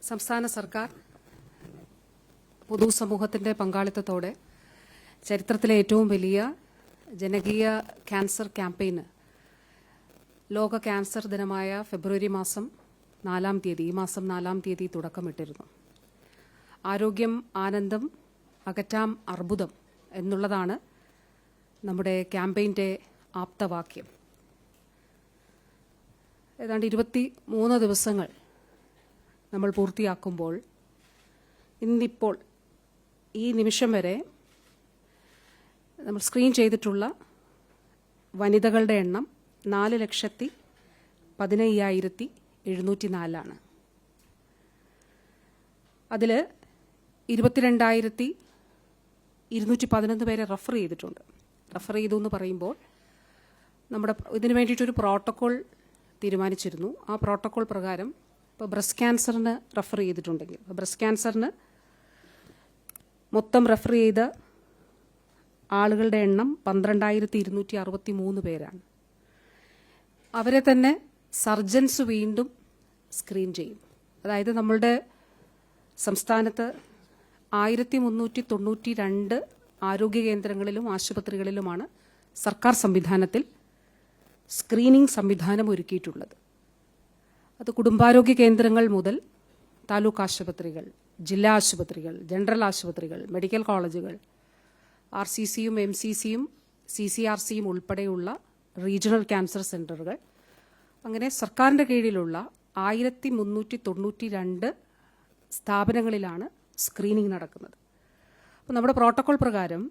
സംസ്ഥാന സർക്കാർ പൊതുസമൂഹത്തിന്റെ പങ്കാളിത്തത്തോടെ ചരിത്രത്തിലെ ഏറ്റവും വലിയ ജനകീയ ക്യാൻസർ ക്യാമ്പയിന് ലോക ക്യാൻസർ ദിനമായ ഫെബ്രുവരി മാസം 4-ാം തീയതി ഈ മാസം 4-ാം തീയതി തുടക്കമിട്ടിരുന്നു. ആരോഗ്യം ആനന്ദം അകറ്റാം അർബുദം എന്നുള്ളതാണ് നമ്മുടെ ക്യാമ്പയിൻ്റെ ആപ്തവാക്യം. ഏതാണ്ട് 23 ദിവസങ്ങൾ നമ്മൾ പൂർത്തിയാക്കുമ്പോൾ ഇന്നിപ്പോൾ ഈ നിമിഷം വരെ നമ്മൾ സ്ക്രീൻ ചെയ്തിട്ടുള്ള വനിതകളുടെ എണ്ണം 4,15,704 അതിൽ 22,211 പേരെ റെഫർ ചെയ്തിട്ടുണ്ട്. റെഫർ ചെയ്തു എന്ന് പറയുമ്പോൾ നമ്മുടെ ഇതിനു വേണ്ടിയിട്ടൊരു പ്രോട്ടോക്കോൾ തീരുമാനിച്ചിരുന്നു. ആ പ്രോട്ടോക്കോൾ പ്രകാരം ഇപ്പോൾ ബ്രസ്റ്റ് ക്യാൻസറിന് റെഫർ ചെയ്തിട്ടുണ്ടെങ്കിൽ ബ്രസ്റ്റ് ക്യാൻസറിന് മൊത്തം റെഫർ ചെയ്ത ആളുകളുടെ എണ്ണം 12,263 പേരാണ്. അവരെ തന്നെ സർജൻസ് വീണ്ടും സ്ക്രീൻ ചെയ്യും. അതായത് നമ്മളുടെ സംസ്ഥാനത്ത് 1,392 ആരോഗ്യ കേന്ദ്രങ്ങളിലും ആശുപത്രികളിലുമാണ് സർക്കാർ സംവിധാനത്തിൽ സ്ക്രീനിംഗ് സംവിധാനം ഒരുക്കിയിട്ടുള്ളത്. അത് കുടുംബാരോഗ്യ കേന്ദ്രങ്ങൾ മുതൽ താലൂക്ക് ആശുപത്രികൾ, ജില്ലാ ആശുപത്രികൾ, ജനറൽ ആശുപത്രികൾ, മെഡിക്കൽ കോളേജുകൾ, RCCയും MCCയും CCRCയും ഉൾപ്പെടെയുള്ള റീജിയണൽ ക്യാൻസർ സെൻ്ററുകൾ, അങ്ങനെ സർക്കാരിൻ്റെ കീഴിലുള്ള 1,392 സ്ഥാപനങ്ങളിലാണ് സ്ക്രീനിംഗ് നടക്കുന്നത്. അപ്പോൾ നമ്മുടെ പ്രോട്ടോക്കോൾ പ്രകാരം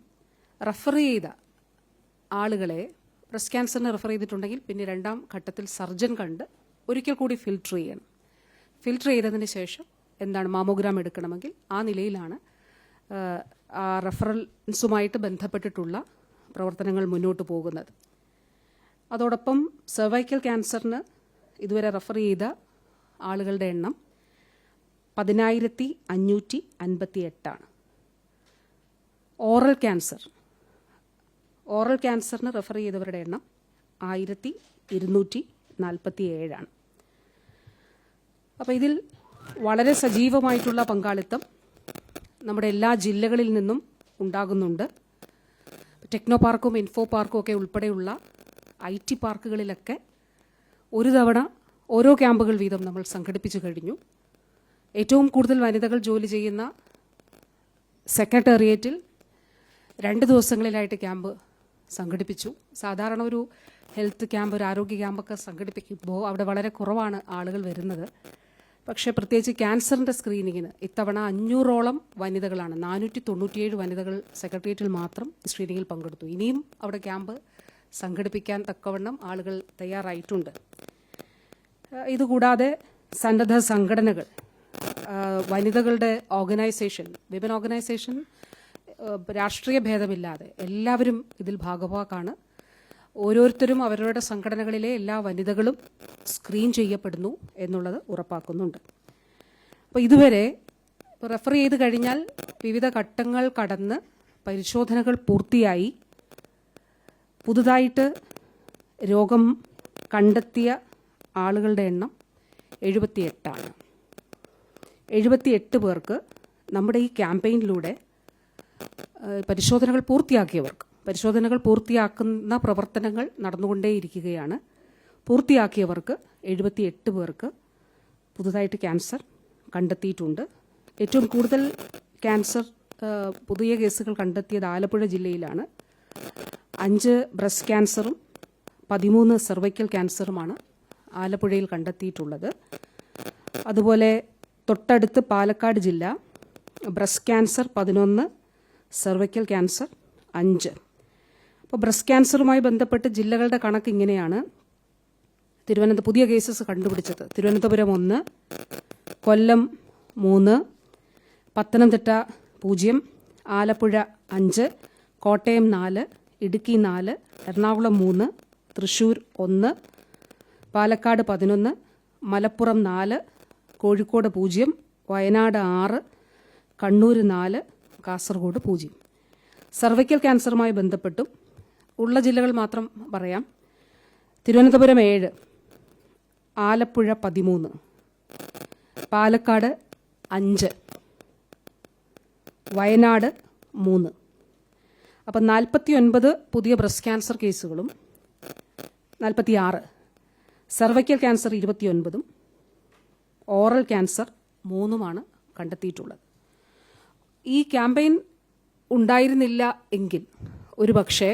റെഫർ ചെയ്ത ആളുകളെ ബ്രസ്റ്റ് ക്യാൻസറിന് റെഫർ ചെയ്തിട്ടുണ്ടെങ്കിൽ പിന്നെ 2-ാം ഘട്ടത്തിൽ സർജൻ കണ്ട് ഒരിക്കൽ കൂടി ഫിൽട്ടർ ചെയ്യണം. ഫിൽട്ടർ ചെയ്തതിന് ശേഷം എന്താണ് മാമോഗ്രാം എടുക്കണമെങ്കിൽ ആ നിലയിലാണ് ആ റെഫറൻസുമായിട്ട് ബന്ധപ്പെട്ടിട്ടുള്ള പ്രവർത്തനങ്ങൾ മുന്നോട്ട് പോകുന്നത്. അതോടൊപ്പം സെർവൈക്കൽ ക്യാൻസറിന് ഇതുവരെ റെഫർ ചെയ്ത ആളുകളുടെ എണ്ണം 10,558. ഓറൽ ക്യാൻസറിന് റെഫർ ചെയ്തവരുടെ എണ്ണം 1,247. അപ്പോൾ ഇതിൽ വളരെ സജീവമായിട്ടുള്ള പങ്കാളിത്തം നമ്മുടെ എല്ലാ ജില്ലകളിൽ നിന്നും ഉണ്ടാകുന്നുണ്ട്. ടെക്നോ പാർക്കും ഇൻഫോ പാർക്കും ഒക്കെ ഉൾപ്പെടെയുള്ള IT പാർക്കുകളിലൊക്കെ ഒരു തവണ ഓരോ ക്യാമ്പുകൾ വീതം നമ്മൾ സംഘടിപ്പിച്ചു കഴിഞ്ഞു. ഏറ്റവും കൂടുതൽ വനിതകൾ ജോലി ചെയ്യുന്ന സെക്രട്ടേറിയറ്റിൽ 2 ദിവസങ്ങളിലായിട്ട് ക്യാമ്പ് സംഘടിപ്പിച്ചു. സാധാരണ ഒരു ഹെൽത്ത് ക്യാമ്പ്, ഒരു ആരോഗ്യ ക്യാമ്പൊക്കെ സംഘടിപ്പിക്കുമ്പോൾ അവിടെ വളരെ കുറവാണ് ആളുകൾ വരുന്നത്. പക്ഷേ പ്രത്യേകിച്ച് ക്യാൻസറിൻ്റെ സ്ക്രീനിങ്ങിന് ഇത്തവണ 500ഓളം വനിതകളാണ്, 497 വനിതകൾ സെക്രട്ടേറിയറ്റിൽ മാത്രം സ്ക്രീനിങ്ങിൽ പങ്കെടുത്തു. ഇനിയും അവിടെ ക്യാമ്പ് സംഘടിപ്പിക്കാൻ തക്കവണ്ണം ആളുകൾ തയ്യാറായിട്ടുണ്ട്. ഇതുകൂടാതെ സന്നദ്ധ സംഘടനകൾ, വനിതകളുടെ ഓർഗനൈസേഷൻ, വിമൻ ഓർഗനൈസേഷൻ, രാഷ്ട്രീയ ഭേദമില്ലാതെ എല്ലാവരും ഇതിൽ ഭാഗവാക്കാണ്. ഓരോരുത്തരും അവരുടെ സംഘടനകളിലെ എല്ലാ വനിതകളും സ്ക്രീൻ ചെയ്യപ്പെടുന്നു എന്നുള്ളത് ഉറപ്പാക്കുന്നുണ്ട്. അപ്പോൾ ഇതുവരെ റെഫർ ചെയ്ത് കഴിഞ്ഞാൽ വിവിധ ഘട്ടങ്ങൾ കടന്ന് പരിശോധനകൾ പൂർത്തിയായി പുതുതായിട്ട് രോഗം കണ്ടെത്തിയ ആളുകളുടെ എണ്ണം 78. 78 പേർക്ക് നമ്മുടെ ഈ ക്യാമ്പയിനിലൂടെ പരിശോധനകൾ പൂർത്തിയാക്കുന്ന പ്രവർത്തനങ്ങൾ നടന്നുകൊണ്ടേയിരിക്കുകയാണ്. പൂർത്തിയാക്കിയവർക്ക് 78 പേർക്ക് പുതുതായിട്ട് ക്യാൻസർ കണ്ടെത്തിയിട്ടുണ്ട്. ഏറ്റവും കൂടുതൽ ക്യാൻസർ പുതിയ കേസുകൾ കണ്ടെത്തിയത് ആലപ്പുഴ ജില്ലയിലാണ്. 5 ബ്രസ്റ്റ് ക്യാൻസറും 13 സെർവൈക്കൽ ക്യാൻസറുമാണ് ആലപ്പുഴയിൽ കണ്ടെത്തിയിട്ടുള്ളത്. അതുപോലെ തൊട്ടടുത്ത് പാലക്കാട് ജില്ല, ബ്രസ്റ്റ് ക്യാൻസർ 11, സെർവൈക്കൽ ക്യാൻസർ 5. അപ്പോൾ ബ്രസ്റ്റ് ക്യാൻസറുമായി ബന്ധപ്പെട്ട് ജില്ലകളുടെ കണക്ക് ഇങ്ങനെയാണ്. പുതിയ കേസസ് കണ്ടുപിടിച്ചത് തിരുവനന്തപുരം 1, കൊല്ലം 3, പത്തനംതിട്ട 0, ആലപ്പുഴ 5, കോട്ടയം 4, ഇടുക്കി 4, എറണാകുളം 3, തൃശ്ശൂർ 1, പാലക്കാട് 11, മലപ്പുറം 4, കോഴിക്കോട് 0, വയനാട് 6, കണ്ണൂർ 4, കാസർഗോഡ് 0. സർവൈക്കൽ ക്യാൻസറുമായി ബന്ധപ്പെട്ടും ഉള്ള ജില്ലകൾ മാത്രം പറയാം. തിരുവനന്തപുരം 7, ആലപ്പുഴ 13, പാലക്കാട് 5, വയനാട് 3. അപ്പം 49 പുതിയ ബ്രസ്റ്റ് ക്യാൻസർ കേസുകളും 46, സർവൈക്കൽ ക്യാൻസർ 29, ഓറൽ ക്യാൻസർ 3 കണ്ടെത്തിയിട്ടുള്ളത്. ഈ ക്യാമ്പയിൻ ഉണ്ടായിരുന്നില്ല എങ്കിൽ ഒരു പക്ഷേ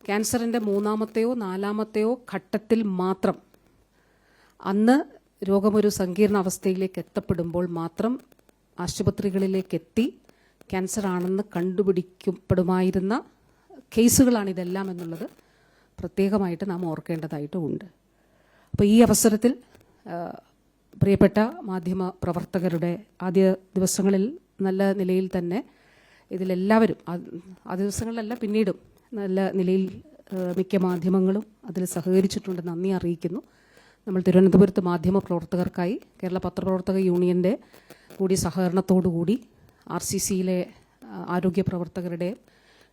ക്യാൻസറിൻ്റെ 3-ാമത്തെയോ 4-ാമത്തെയോ ഘട്ടത്തിൽ മാത്രം അന്ന് രോഗമൊരു സങ്കീർണ അവസ്ഥയിലേക്ക് എത്തപ്പെടുമ്പോൾ മാത്രം ആശുപത്രികളിലേക്ക് എത്തി ക്യാൻസർ ആണെന്ന് കണ്ടുപിടിക്കപ്പെടുമായിരുന്ന കേസുകളാണിതെല്ലാം എന്നുള്ളത് പ്രത്യേകമായിട്ട് നാം ഓർക്കേണ്ടതായിട്ടുമുണ്ട്. അപ്പോൾ ഈ അവസരത്തിൽ പ്രിയപ്പെട്ട മാധ്യമ പ്രവർത്തകരുടെ ആദ്യ ദിവസങ്ങളിൽ നല്ല നിലയിൽ തന്നെ ഇതിലെല്ലാവരും ആ ദിവസങ്ങളിലല്ല പിന്നീടും നല്ല നിലയിൽ മിക്ക മാധ്യമങ്ങളും അതിൽ സഹകരിച്ചിട്ടുണ്ട്. നന്ദി അറിയിക്കുന്നു. നമ്മൾ തിരുവനന്തപുരത്ത് മാധ്യമ പ്രവർത്തകർക്കായി കേരള പത്രപ്രവർത്തക യൂണിയൻ്റെ കൂടി സഹകരണത്തോടുകൂടി RCCയിലെ ആരോഗ്യ പ്രവർത്തകരുടെയും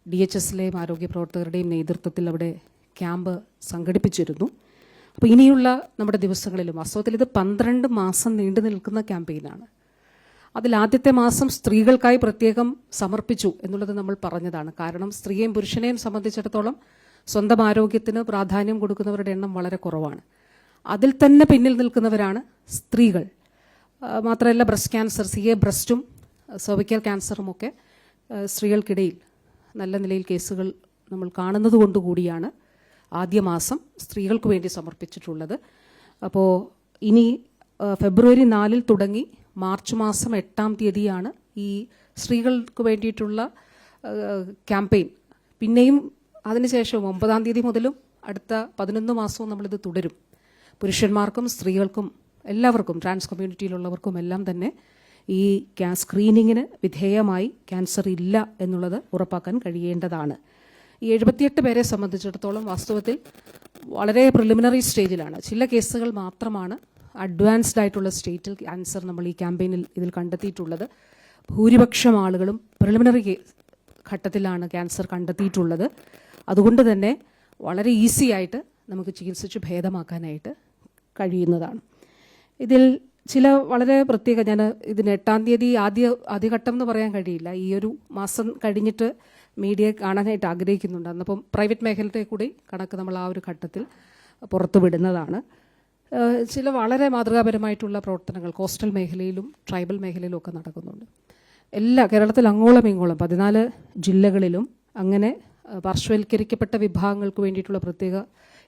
DHSലെയും ആരോഗ്യ പ്രവർത്തകരുടെയും നേതൃത്വത്തിൽ അവിടെ ക്യാമ്പ് സംഘടിപ്പിച്ചിരുന്നു. അപ്പോൾ ഇനിയുള്ള നമ്മുടെ ദിവസങ്ങളിലും വാസ്തവത്തിൽ ഇത് 12 മാസം നീണ്ടു നിൽക്കുന്ന ക്യാമ്പയിനാണ്. അതിൽ ആദ്യത്തെ മാസം സ്ത്രീകൾക്കായി പ്രത്യേകം സമർപ്പിച്ചു എന്നുള്ളത് നമ്മൾ പറഞ്ഞതാണ്. കാരണം സ്ത്രീയെയും പുരുഷനെയും സംബന്ധിച്ചിടത്തോളം സ്വന്തം ആരോഗ്യത്തിന് പ്രാധാന്യം കൊടുക്കുന്നവരുടെ എണ്ണം വളരെ കുറവാണ്. അതിൽ തന്നെ പിന്നിൽ നിൽക്കുന്നവരാണ് സ്ത്രീകൾ. മാത്രമല്ല ബ്രസ്റ്റ് ക്യാൻസർ, CA ബ്രസ്റ്റും സെർവിക്കൽ ക്യാൻസറുമൊക്കെ സ്ത്രീകൾക്കിടയിൽ നല്ല നിലയിൽ കേസുകൾ നമ്മൾ കാണുന്നത് കൊണ്ടുകൂടിയാണ് ആദ്യ മാസം സ്ത്രീകൾക്ക് വേണ്ടി സമർപ്പിച്ചിട്ടുള്ളത്. അപ്പോൾ ഇനി ഫെബ്രുവരി 4 തുടങ്ങി മാർച്ച് മാസം 8-ാം തീയതിയാണ് ഈ സ്ത്രീകൾക്ക് വേണ്ടിയിട്ടുള്ള ക്യാമ്പയിൻ. പിന്നെയും അതിനുശേഷം 9-ാം തീയതി മുതലും അടുത്ത 11 മാസവും നമ്മളിത് തുടരും. പുരുഷന്മാർക്കും സ്ത്രീകൾക്കും എല്ലാവർക്കും ട്രാൻസ് കമ്മ്യൂണിറ്റിയിലുള്ളവർക്കും എല്ലാം തന്നെ ഈ സ്ക്രീനിങ്ങിന് വിധേയമായി ക്യാൻസർ ഇല്ല എന്നുള്ളത് ഉറപ്പാക്കാൻ കഴിയേണ്ടതാണ്. ഈ 78 പേരെ സംബന്ധിച്ചിടത്തോളം വാസ്തവത്തിൽ വളരെ പ്രിലിമിനറി സ്റ്റേജിലാണ്. ചില കേസുകൾ മാത്രമാണ് അഡ്വാൻസ്ഡ് ആയിട്ടുള്ള സ്റ്റേറ്റിൽ ക്യാൻസർ നമ്മൾ ഈ ക്യാമ്പയിനിൽ ഇതിൽ കണ്ടെത്തിയിട്ടുള്ളത്. ഭൂരിപക്ഷം ആളുകളും പ്രിലിമിനറി ഘട്ടത്തിലാണ് ക്യാൻസർ കണ്ടെത്തിയിട്ടുള്ളത്. അതുകൊണ്ട് തന്നെ വളരെ ഈസി ആയിട്ട് നമുക്ക് ചികിത്സിച്ച് ഭേദമാക്കാനായിട്ട് കഴിയുന്നതാണ്. ഇതിൽ ചില വളരെ പ്രത്യേക, ഞാൻ ഇതിന് 8-ാം തീയതി ആദ്യഘട്ടം എന്ന് പറയാൻ കഴിയില്ല, ഈ ഒരു മാസം കഴിഞ്ഞിട്ട് മീഡിയ കാണാനായിട്ട് ആഗ്രഹിക്കുന്നുണ്ട്. അന്നപ്പം പ്രൈവറ്റ് മേഖലത്തെ കൂടി കണക്ക് നമ്മൾ ആ ഒരു ഘട്ടത്തിൽ പുറത്തുവിടുന്നതാണ്. ചില വളരെ മാതൃകാപരമായിട്ടുള്ള പ്രവർത്തനങ്ങൾ കോസ്റ്റൽ മേഖലയിലും ട്രൈബൽ മേഖലയിലും ഒക്കെ നടക്കുന്നുണ്ട്. കേരളത്തിൽ അങ്ങോളം ഇങ്ങോളം 14 ജില്ലകളിലും അങ്ങനെ പാർശ്വവൽക്കരിക്കപ്പെട്ട വിഭാഗങ്ങൾക്ക് വേണ്ടിയിട്ടുള്ള പ്രത്യേക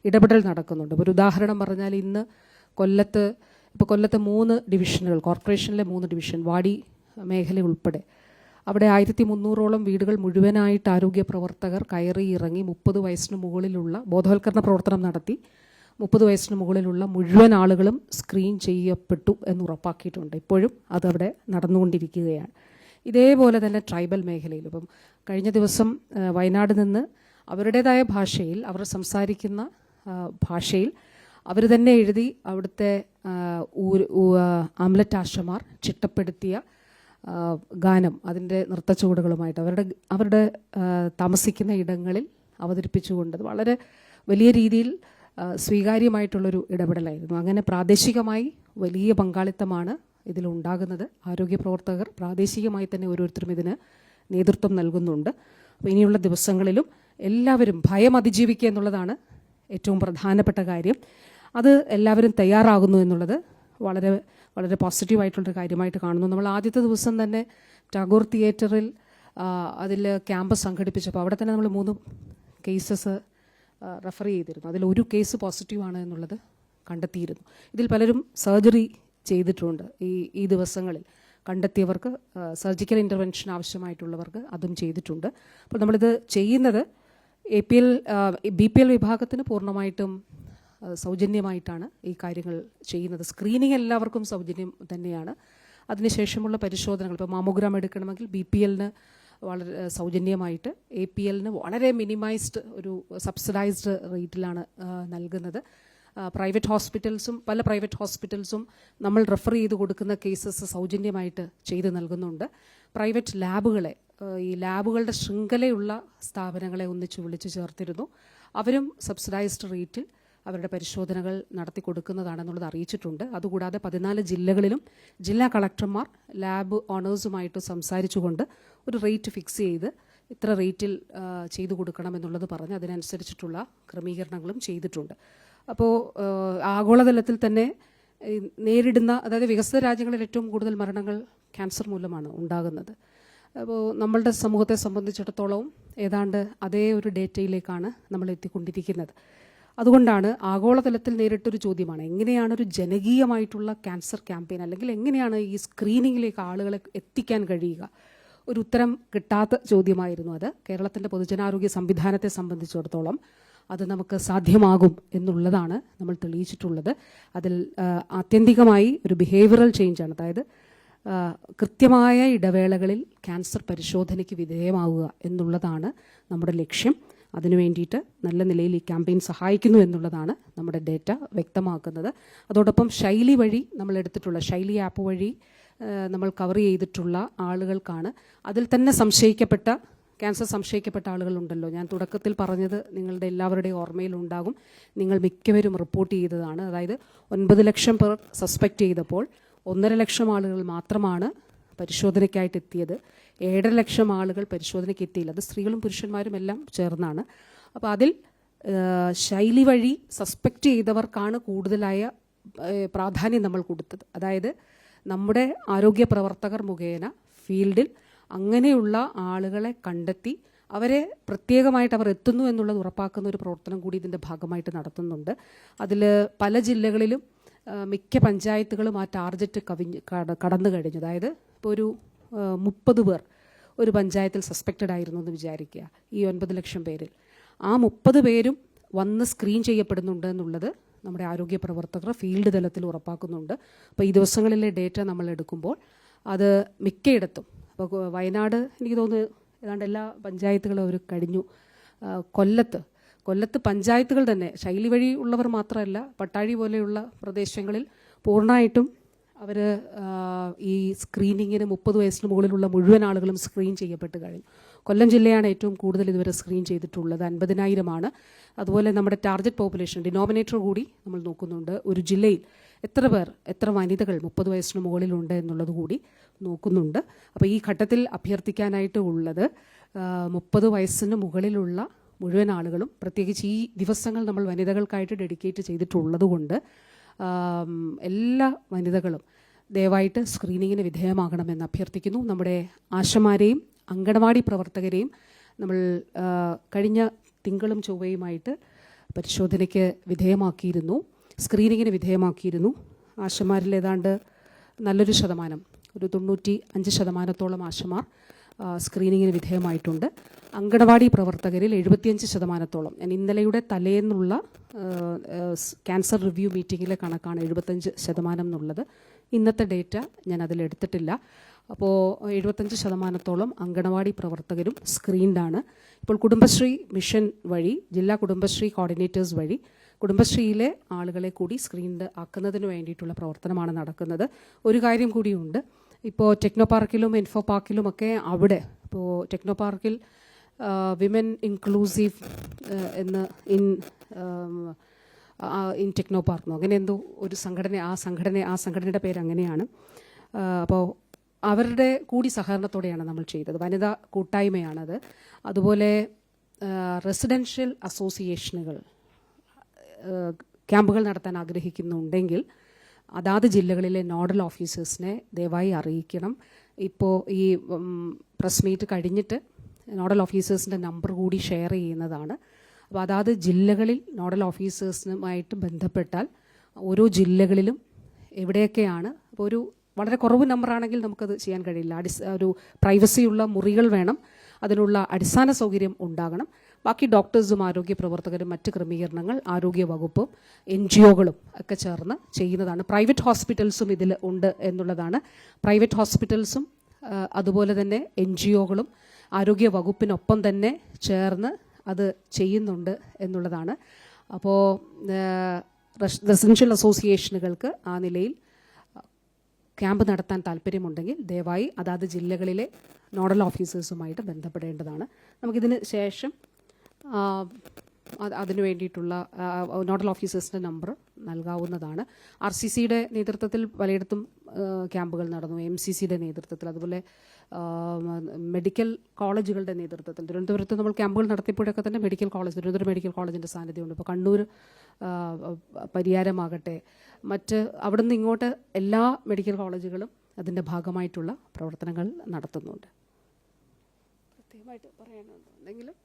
ഇടപെടൽ നടക്കുന്നുണ്ട്. ഒരു ഉദാഹരണം പറഞ്ഞാൽ ഇന്ന് കൊല്ലത്ത് 3 ഡിവിഷനുകൾ, കോർപ്പറേഷനിലെ 3 ഡിവിഷൻ, വാടി മേഖല ഉൾപ്പെടെ അവിടെ 1300ഓളം വീടുകൾ മുഴുവനായിട്ട് ആരോഗ്യ പ്രവർത്തകർ കയറി ഇറങ്ങി 30 വയസ്സിന് മുകളിലുള്ള ബോധവൽക്കരണ പ്രവർത്തനം നടത്തി 30 വയസ്സിന് മുകളിലുള്ള മുഴുവൻ ആളുകളും സ്ക്രീൻ ചെയ്യപ്പെട്ടു എന്ന് ഉറപ്പാക്കിയിട്ടുണ്ട്. ഇപ്പോഴും അതവിടെ നടന്നുകൊണ്ടിരിക്കുകയാണ്. ഇതേപോലെ തന്നെ ട്രൈബൽ മേഖലയിൽ ഇപ്പം കഴിഞ്ഞ ദിവസം വയനാട് നിന്ന് അവരുടേതായ ഭാഷയിൽ, അവർ സംസാരിക്കുന്ന ഭാഷയിൽ അവർ തന്നെ എഴുതി അവിടുത്തെ ആംലറ്റ് ആശമാർ ചിട്ടപ്പെടുത്തിയ ഗാനം അതിൻ്റെ നൃത്തച്ചുവടുകളുമായിട്ട് അവരുടെ താമസിക്കുന്ന ഇടങ്ങളിൽ അവതരിപ്പിച്ചുകൊണ്ട് വളരെ വലിയ രീതിയിൽ സ്വീകാര്യമായിട്ടുള്ളൊരു ഇടപെടലായിരുന്നു. അങ്ങനെ പ്രാദേശികമായി വലിയ പങ്കാളിത്തമാണ് ഇതിലുണ്ടാകുന്നത്. ആരോഗ്യ പ്രവർത്തകർ പ്രാദേശികമായി തന്നെ ഓരോരുത്തരും ഇതിന് നേതൃത്വം നൽകുന്നുണ്ട്. അപ്പോൾ ഇനിയുള്ള ദിവസങ്ങളിലും എല്ലാവരും ഭയം അതിജീവിക്കുക എന്നുള്ളതാണ് ഏറ്റവും പ്രധാനപ്പെട്ട കാര്യം. അത് എല്ലാവരും തയ്യാറാകുന്നു എന്നുള്ളത് വളരെ വളരെ പോസിറ്റീവായിട്ടുള്ളൊരു കാര്യമായിട്ട് കാണുന്നു. നമ്മൾ ആദ്യത്തെ ദിവസം തന്നെ ടാഗോർ തിയേറ്ററിൽ അതിൽ ക്യാമ്പ് സംഘടിപ്പിച്ചപ്പോൾ അവിടെ തന്നെ നമ്മൾ 3 കേസസ് റെഫർ ചെയ്തിരുന്നു. അതിലൊരു കേസ് പോസിറ്റീവാണ് എന്നുള്ളത് കണ്ടെത്തിയിരുന്നു. ഇതിൽ പലരും സർജറി ചെയ്തിട്ടുണ്ട്. ഈ ദിവസങ്ങളിൽ കണ്ടെത്തിയവർക്ക് സർജിക്കൽ ഇൻ്റർവെൻഷൻ ആവശ്യമായിട്ടുള്ളവർക്ക് അതും ചെയ്തിട്ടുണ്ട്. അപ്പോൾ നമ്മളിത് ചെയ്യുന്നത് BPL വിഭാഗത്തിന് പൂർണ്ണമായിട്ടും സൗജന്യമായിട്ടാണ് ഈ കാര്യങ്ങൾ ചെയ്യുന്നത്. സ്ക്രീനിങ് എല്ലാവർക്കും സൗജന്യം തന്നെയാണ്. അതിനുശേഷമുള്ള പരിശോധനകൾ, ഇപ്പോൾ മാമോഗ്രാം എടുക്കണമെങ്കിൽ BPLന് വളരെ സൗജന്യമായിട്ട്, APLന് വളരെ മിനിമൈസ്ഡ് ഒരു സബ്സിഡൈസ്ഡ് റേറ്റിലാണ് നൽകുന്നത്. പല പ്രൈവറ്റ് ഹോസ്പിറ്റൽസും നമ്മൾ റെഫർ ചെയ്ത് കൊടുക്കുന്ന കേസസ് സൗജന്യമായിട്ട് ചെയ്ത് നൽകുന്നുണ്ട്. പ്രൈവറ്റ് ലാബുകളെ, ഈ ലാബുകളുടെ ശൃംഖലയുള്ള സ്ഥാപനങ്ങളെ ഒന്നിച്ച് വിളിച്ചു ചേർത്തിരുന്നു. അവരും സബ്സിഡൈസ്ഡ് റേറ്റിൽ അവരുടെ പരിശോധനകൾ നടത്തി കൊടുക്കുന്നതാണെന്നുള്ളത് അറിയിച്ചിട്ടുണ്ട്. അതുകൂടാതെ 14 ജില്ലകളിലും ജില്ലാ കളക്ടർമാർ ലാബ് ഓണേഴ്സുമായിട്ട് സംസാരിച്ചുകൊണ്ട് ഒരു റേറ്റ് ഫിക്സ് ചെയ്ത് ഇത്ര റേറ്റിൽ ചെയ്തു കൊടുക്കണം എന്നുള്ളത് പറഞ്ഞ് അതിനനുസരിച്ചിട്ടുള്ള ക്രമീകരണങ്ങളും ചെയ്തിട്ടുണ്ട്. അപ്പോൾ ആഗോളതലത്തിൽ തന്നെ നേരിടുന്ന, അതായത് വികസിത രാജ്യങ്ങളിൽ ഏറ്റവും കൂടുതൽ മരണങ്ങൾ ക്യാൻസർ മൂലമാണ് ഉണ്ടാകുന്നത്. അപ്പോൾ നമ്മളുടെ സമൂഹത്തെ സംബന്ധിച്ചിടത്തോളം ഏതാണ്ട് അതേ ഒരു ഡേറ്റയിലേക്കാണ് നമ്മൾ എത്തിക്കൊണ്ടിരിക്കുന്നത്. അതുകൊണ്ടാണ് ആഗോളതലത്തിൽ നേരിട്ടൊരു ചോദ്യമാണ്, എങ്ങനെയാണ് ഒരു ജനകീയമായിട്ടുള്ള ക്യാൻസർ ക്യാമ്പയിൻ, അല്ലെങ്കിൽ എങ്ങനെയാണ് ഈ സ്ക്രീനിങ്ങിലേക്ക് ആളുകളെ എത്തിക്കാൻ കഴിയുക? ഒരു ഉത്തരം കിട്ടാത്ത ചോദ്യമായിരുന്നു അത്. കേരളത്തിൻ്റെ പൊതുജനാരോഗ്യ സംവിധാനത്തെ സംബന്ധിച്ചിടത്തോളം അത് നമുക്ക് സാധ്യമാകും എന്നുള്ളതാണ് നമ്മൾ തെളിയിച്ചിട്ടുള്ളത്. അതിൽ ആത്യന്തികമായി ഒരു ബിഹേവിയറൽ ചേഞ്ചാണ്, അതായത് കൃത്യമായ ഇടവേളകളിൽ ക്യാൻസർ പരിശോധനയ്ക്ക് വിധേയമാവുക എന്നുള്ളതാണ് നമ്മുടെ ലക്ഷ്യം. അതിനു വേണ്ടിയിട്ട് നല്ല നിലയിൽ ഈ ക്യാമ്പയിൻ സഹായിക്കുന്നു എന്നുള്ളതാണ് നമ്മുടെ ഡേറ്റ വ്യക്തമാക്കുന്നത്. അതോടൊപ്പം ശൈലി വഴി നമ്മൾ എടുത്തിട്ടുള്ള ശൈലി ആപ്പ് വഴി നമ്മൾ കവർ ചെയ്തിട്ടുള്ള ആളുകൾക്കാണ്, അതിൽ തന്നെ ക്യാൻസർ സംശയിക്കപ്പെട്ട ആളുകളുണ്ടല്ലോ, ഞാൻ തുടക്കത്തിൽ പറഞ്ഞത് നിങ്ങളുടെ എല്ലാവരുടെയും ഓർമ്മയിലുണ്ടാകും. നിങ്ങൾ മിക്കവരും റിപ്പോർട്ട് ചെയ്തതാണ്. അതായത് 9 ലക്ഷം പേർ സസ്പെക്റ്റ് ചെയ്തപ്പോൾ 1.5 ലക്ഷം ആളുകൾ മാത്രമാണ് പരിശോധനയ്ക്കായിട്ട് എത്തിയത്. 7.5 ലക്ഷം ആളുകൾ പരിശോധനയ്ക്ക് എത്തിയില്ല. അത് സ്ത്രീകളും പുരുഷന്മാരും എല്ലാം ചേർന്നാണ്. അപ്പോൾ അതിൽ ശൈലി വഴി സസ്പെക്റ്റ് ചെയ്തവർക്കാണ് കൂടുതലായ പ്രാധാന്യം നമ്മൾ കൊടുത്തത്. അതായത് നമ്മുടെ ആരോഗ്യ പ്രവർത്തകർ മുഖേന ഫീൽഡിൽ അങ്ങനെയുള്ള ആളുകളെ കണ്ടെത്തി അവരെ പ്രത്യേകമായിട്ട് അവർ എത്തുന്നു എന്നുള്ളത് ഉറപ്പാക്കുന്ന ഒരു പ്രവർത്തനം കൂടി ഇതിൻ്റെ ഭാഗമായിട്ട് നടത്തുന്നുണ്ട്. അതിൽ പല ജില്ലകളിലും മിക്ക പഞ്ചായത്തുകളും ആ ടാർഗറ്റ് കടന്നു കഴിഞ്ഞു. അതായത് ഇപ്പോൾ ഒരു 30 പേർ ഒരു പഞ്ചായത്തിൽ സസ്പെക്റ്റഡ് ആയിരുന്നു എന്ന് വിചാരിക്കുക. ഈ 9 ലക്ഷം പേരിൽ ആ 30 പേരും വന്ന് സ്ക്രീൻ ചെയ്യപ്പെടുന്നുണ്ട് എന്നുള്ളത് നമ്മുടെ ആരോഗ്യ പ്രവർത്തകർ ഫീൽഡ് തലത്തിൽ ഉറപ്പാക്കുന്നുണ്ട്. അപ്പോൾ ഈ ദിവസങ്ങളിലെ ഡേറ്റ നമ്മൾ എടുക്കുമ്പോൾ അത് മിക്കയിടത്തും, അപ്പോൾ വയനാട് എനിക്ക് തോന്നുന്നു ഏതാണ്ട് എല്ലാ പഞ്ചായത്തുകളും അവർ കഴിഞ്ഞു. കൊല്ലത്ത് പഞ്ചായത്തുകൾ തന്നെ ശൈലി വഴി ഉള്ളവർ മാത്രമല്ല, പട്ടാഴി പോലെയുള്ള പ്രദേശങ്ങളിൽ പൂർണ്ണമായിട്ടും അവർ ഈ സ്ക്രീനിങ്ങിന് 30 വയസ്സിന് മുകളിലുള്ള മുഴുവൻ ആളുകളും സ്ക്രീൻ ചെയ്യപ്പെട്ട് കഴിഞ്ഞു. കൊല്ലം ജില്ലയാണ് ഏറ്റവും കൂടുതൽ ഇതുവരെ സ്ക്രീൻ ചെയ്തിട്ടുള്ളത്, 50,000. അതുപോലെ നമ്മുടെ ടാർഗറ്റ് പോപ്പുലേഷൻ ഡിനോമിനേറ്റർ കൂടി നമ്മൾ നോക്കുന്നുണ്ട്. ഒരു ജില്ലയിൽ എത്ര വനിതകൾ 30 വയസ്സിന് മുകളിലുണ്ട് എന്നുള്ളത് കൂടി നോക്കുന്നുണ്ട്. അപ്പോൾ ഈ ഘട്ടത്തിൽ അഭ്യർത്ഥിക്കാനായിട്ട് ഉള്ളത് 30 വയസ്സിന് മുകളിലുള്ള മുഴുവൻ ആളുകളും, പ്രത്യേകിച്ച് ഈ ദിവസങ്ങൾ നമ്മൾ വനിതകൾക്കായിട്ട് ഡെഡിക്കേറ്റ് ചെയ്തിട്ടുള്ളത് കൊണ്ട് എല്ലാ വനിതകളും ദയവായിട്ട് സ്ക്രീനിങ്ങിന് വിധേയമാകണമെന്ന് അഭ്യർത്ഥിക്കുന്നു. നമ്മുടെ ആശമാരെയും അങ്കണവാടി പ്രവർത്തകരെയും നമ്മൾ കഴിഞ്ഞ തിങ്കളും ചൊവ്വയുമായിട്ട് പരിശോധനയ്ക്ക് വിധേയമാക്കിയിരുന്നു, സ്ക്രീനിങ്ങിന് വിധേയമാക്കിയിരുന്നു. ആശമാരിൽ ഏതാണ്ട് നല്ലൊരു ശതമാനം, ഒരു 95% ആശമാർ സ്ക്രീനിങ്ങിന് വിധേയമായിട്ടുണ്ട്. അങ്കണവാടി പ്രവർത്തകരിൽ 75%. ഞാൻ ഇന്നലെയുടെ തലേന്നുള്ള ക്യാൻസർ റിവ്യൂ മീറ്റിങ്ങിലെ കണക്കാണ് 75% എന്നുള്ളത്. ഇന്നത്തെ ഡേറ്റ ഞാൻ അതിലെടുത്തിട്ടില്ല. അപ്പോൾ 75% അങ്കണവാടി പ്രവർത്തകരും സ്ക്രീൻഡാണ്. ഇപ്പോൾ കുടുംബശ്രീ മിഷൻ വഴി, ജില്ലാ കുടുംബശ്രീ കോർഡിനേറ്റേഴ്സ് വഴി കുടുംബശ്രീയിലെ ആളുകളെ കൂടി സ്ക്രീൻഡ് ആക്കുന്നതിന് വേണ്ടിയിട്ടുള്ള പ്രവർത്തനമാണ് നടക്കുന്നത്. ഒരു കാര്യം കൂടിയുണ്ട്, ഇപ്പോൾ ടെക്നോ പാർക്കിലും ഇൻഫോ പാർക്കിലുമൊക്കെ അവിടെ, ഇപ്പോൾ ടെക്നോ പാർക്കിൽ വിമൻ ഇൻക്ലൂസീവ് എന്ന് ഇൻ ടെക്നോ പാർക്കെന്നോ അങ്ങനെ എന്തോ ഒരു സംഘടനയുടെ പേര് അങ്ങനെയാണ്. അപ്പോൾ അവരുടെ കൂടി സഹകരണത്തോടെയാണ് നമ്മൾ ചെയ്തത്. വനിതാ കൂട്ടായ്മയാണത്. അതുപോലെ റെസിഡൻഷ്യൽ അസോസിയേഷനുകൾ ക്യാമ്പുകൾ നടത്താൻ ആഗ്രഹിക്കുന്നുണ്ടെങ്കിൽ അതാത് ജില്ലകളിലെ നോഡൽ ഓഫീസേഴ്സിനെ ദയവായി അറിയിക്കണം. ഇപ്പോൾ ഈ പ്രസ് മീറ്റ് കഴിഞ്ഞിട്ട് നോഡൽ ഓഫീസേഴ്സിൻ്റെ നമ്പർ കൂടി ഷെയർ ചെയ്യുന്നതാണ്. അപ്പോൾ അതാത് ജില്ലകളിൽ നോഡൽ ഓഫീസേഴ്സുമായിട്ട് ബന്ധപ്പെട്ടാൽ ഓരോ ജില്ലകളിലും എവിടെയൊക്കെയാണ്, അപ്പോൾ ഒരു വളരെ കുറവ് നമ്പറാണെങ്കിൽ നമുക്കത് ചെയ്യാൻ കഴിയില്ല. ഒരു പ്രൈവസിയുള്ള മുറികൾ വേണം, അതിനുള്ള അടിസ്ഥാന സൗകര്യം ഉണ്ടാകണം. ബാക്കി ഡോക്ടേഴ്സും ആരോഗ്യ പ്രവർത്തകരും മറ്റ് ക്രമീകരണങ്ങൾ ആരോഗ്യ വകുപ്പും NGOകളും ഒക്കെ ചേർന്ന് ചെയ്യുന്നതാണ്. പ്രൈവറ്റ് ഹോസ്പിറ്റൽസും ഇതിൽ ഉണ്ട് എന്നുള്ളതാണ്. പ്രൈവറ്റ് ഹോസ്പിറ്റൽസും അതുപോലെ തന്നെ NGOകളും ആരോഗ്യ വകുപ്പിനൊപ്പം തന്നെ ചേർന്ന് അത് ചെയ്യുന്നുണ്ട് എന്നുള്ളതാണ്. അപ്പോൾ റെസിഡൻഷ്യൽ അസോസിയേഷനുകൾക്ക് ആ നിലയിൽ ക്യാമ്പ് നടത്താൻ താല്പര്യമുണ്ടെങ്കിൽ ദയവായി അതാത് ജില്ലകളിലെ നോഡൽ ഓഫീസേഴ്സുമായിട്ട് ബന്ധപ്പെടേണ്ടതാണ്. നമുക്കിതിന് ശേഷം അതിനു വേണ്ടിയിട്ടുള്ള നോഡൽ ഓഫീസേഴ്സിൻ്റെ നമ്പർ നൽകാവുന്നതാണ്. RCCയുടെ നേതൃത്വത്തിൽ പലയിടത്തും ക്യാമ്പുകൾ നടന്നു, MCCയുടെ നേതൃത്വത്തിൽ, അതുപോലെ മെഡിക്കൽ കോളേജുകളുടെ നേതൃത്വത്തിൽ. തിരുവനന്തപുരത്ത് നമ്മൾ ക്യാമ്പുകൾ നടത്തിയപ്പോഴൊക്കെ തന്നെ തിരുവനന്തപുരം മെഡിക്കൽ കോളേജിൻ്റെ സാന്നിധ്യമുണ്ട്. ഇപ്പോൾ കണ്ണൂർ പരിയാരമാകട്ടെ, മറ്റ് അവിടുന്ന് ഇങ്ങോട്ട് എല്ലാ മെഡിക്കൽ കോളേജുകളും അതിൻ്റെ ഭാഗമായിട്ടുള്ള പ്രവർത്തനങ്ങൾ നടത്തുന്നുണ്ട്. പ്രത്യേകമായിട്ട് പറയാനുണ്ടോ എന്തെങ്കിലും?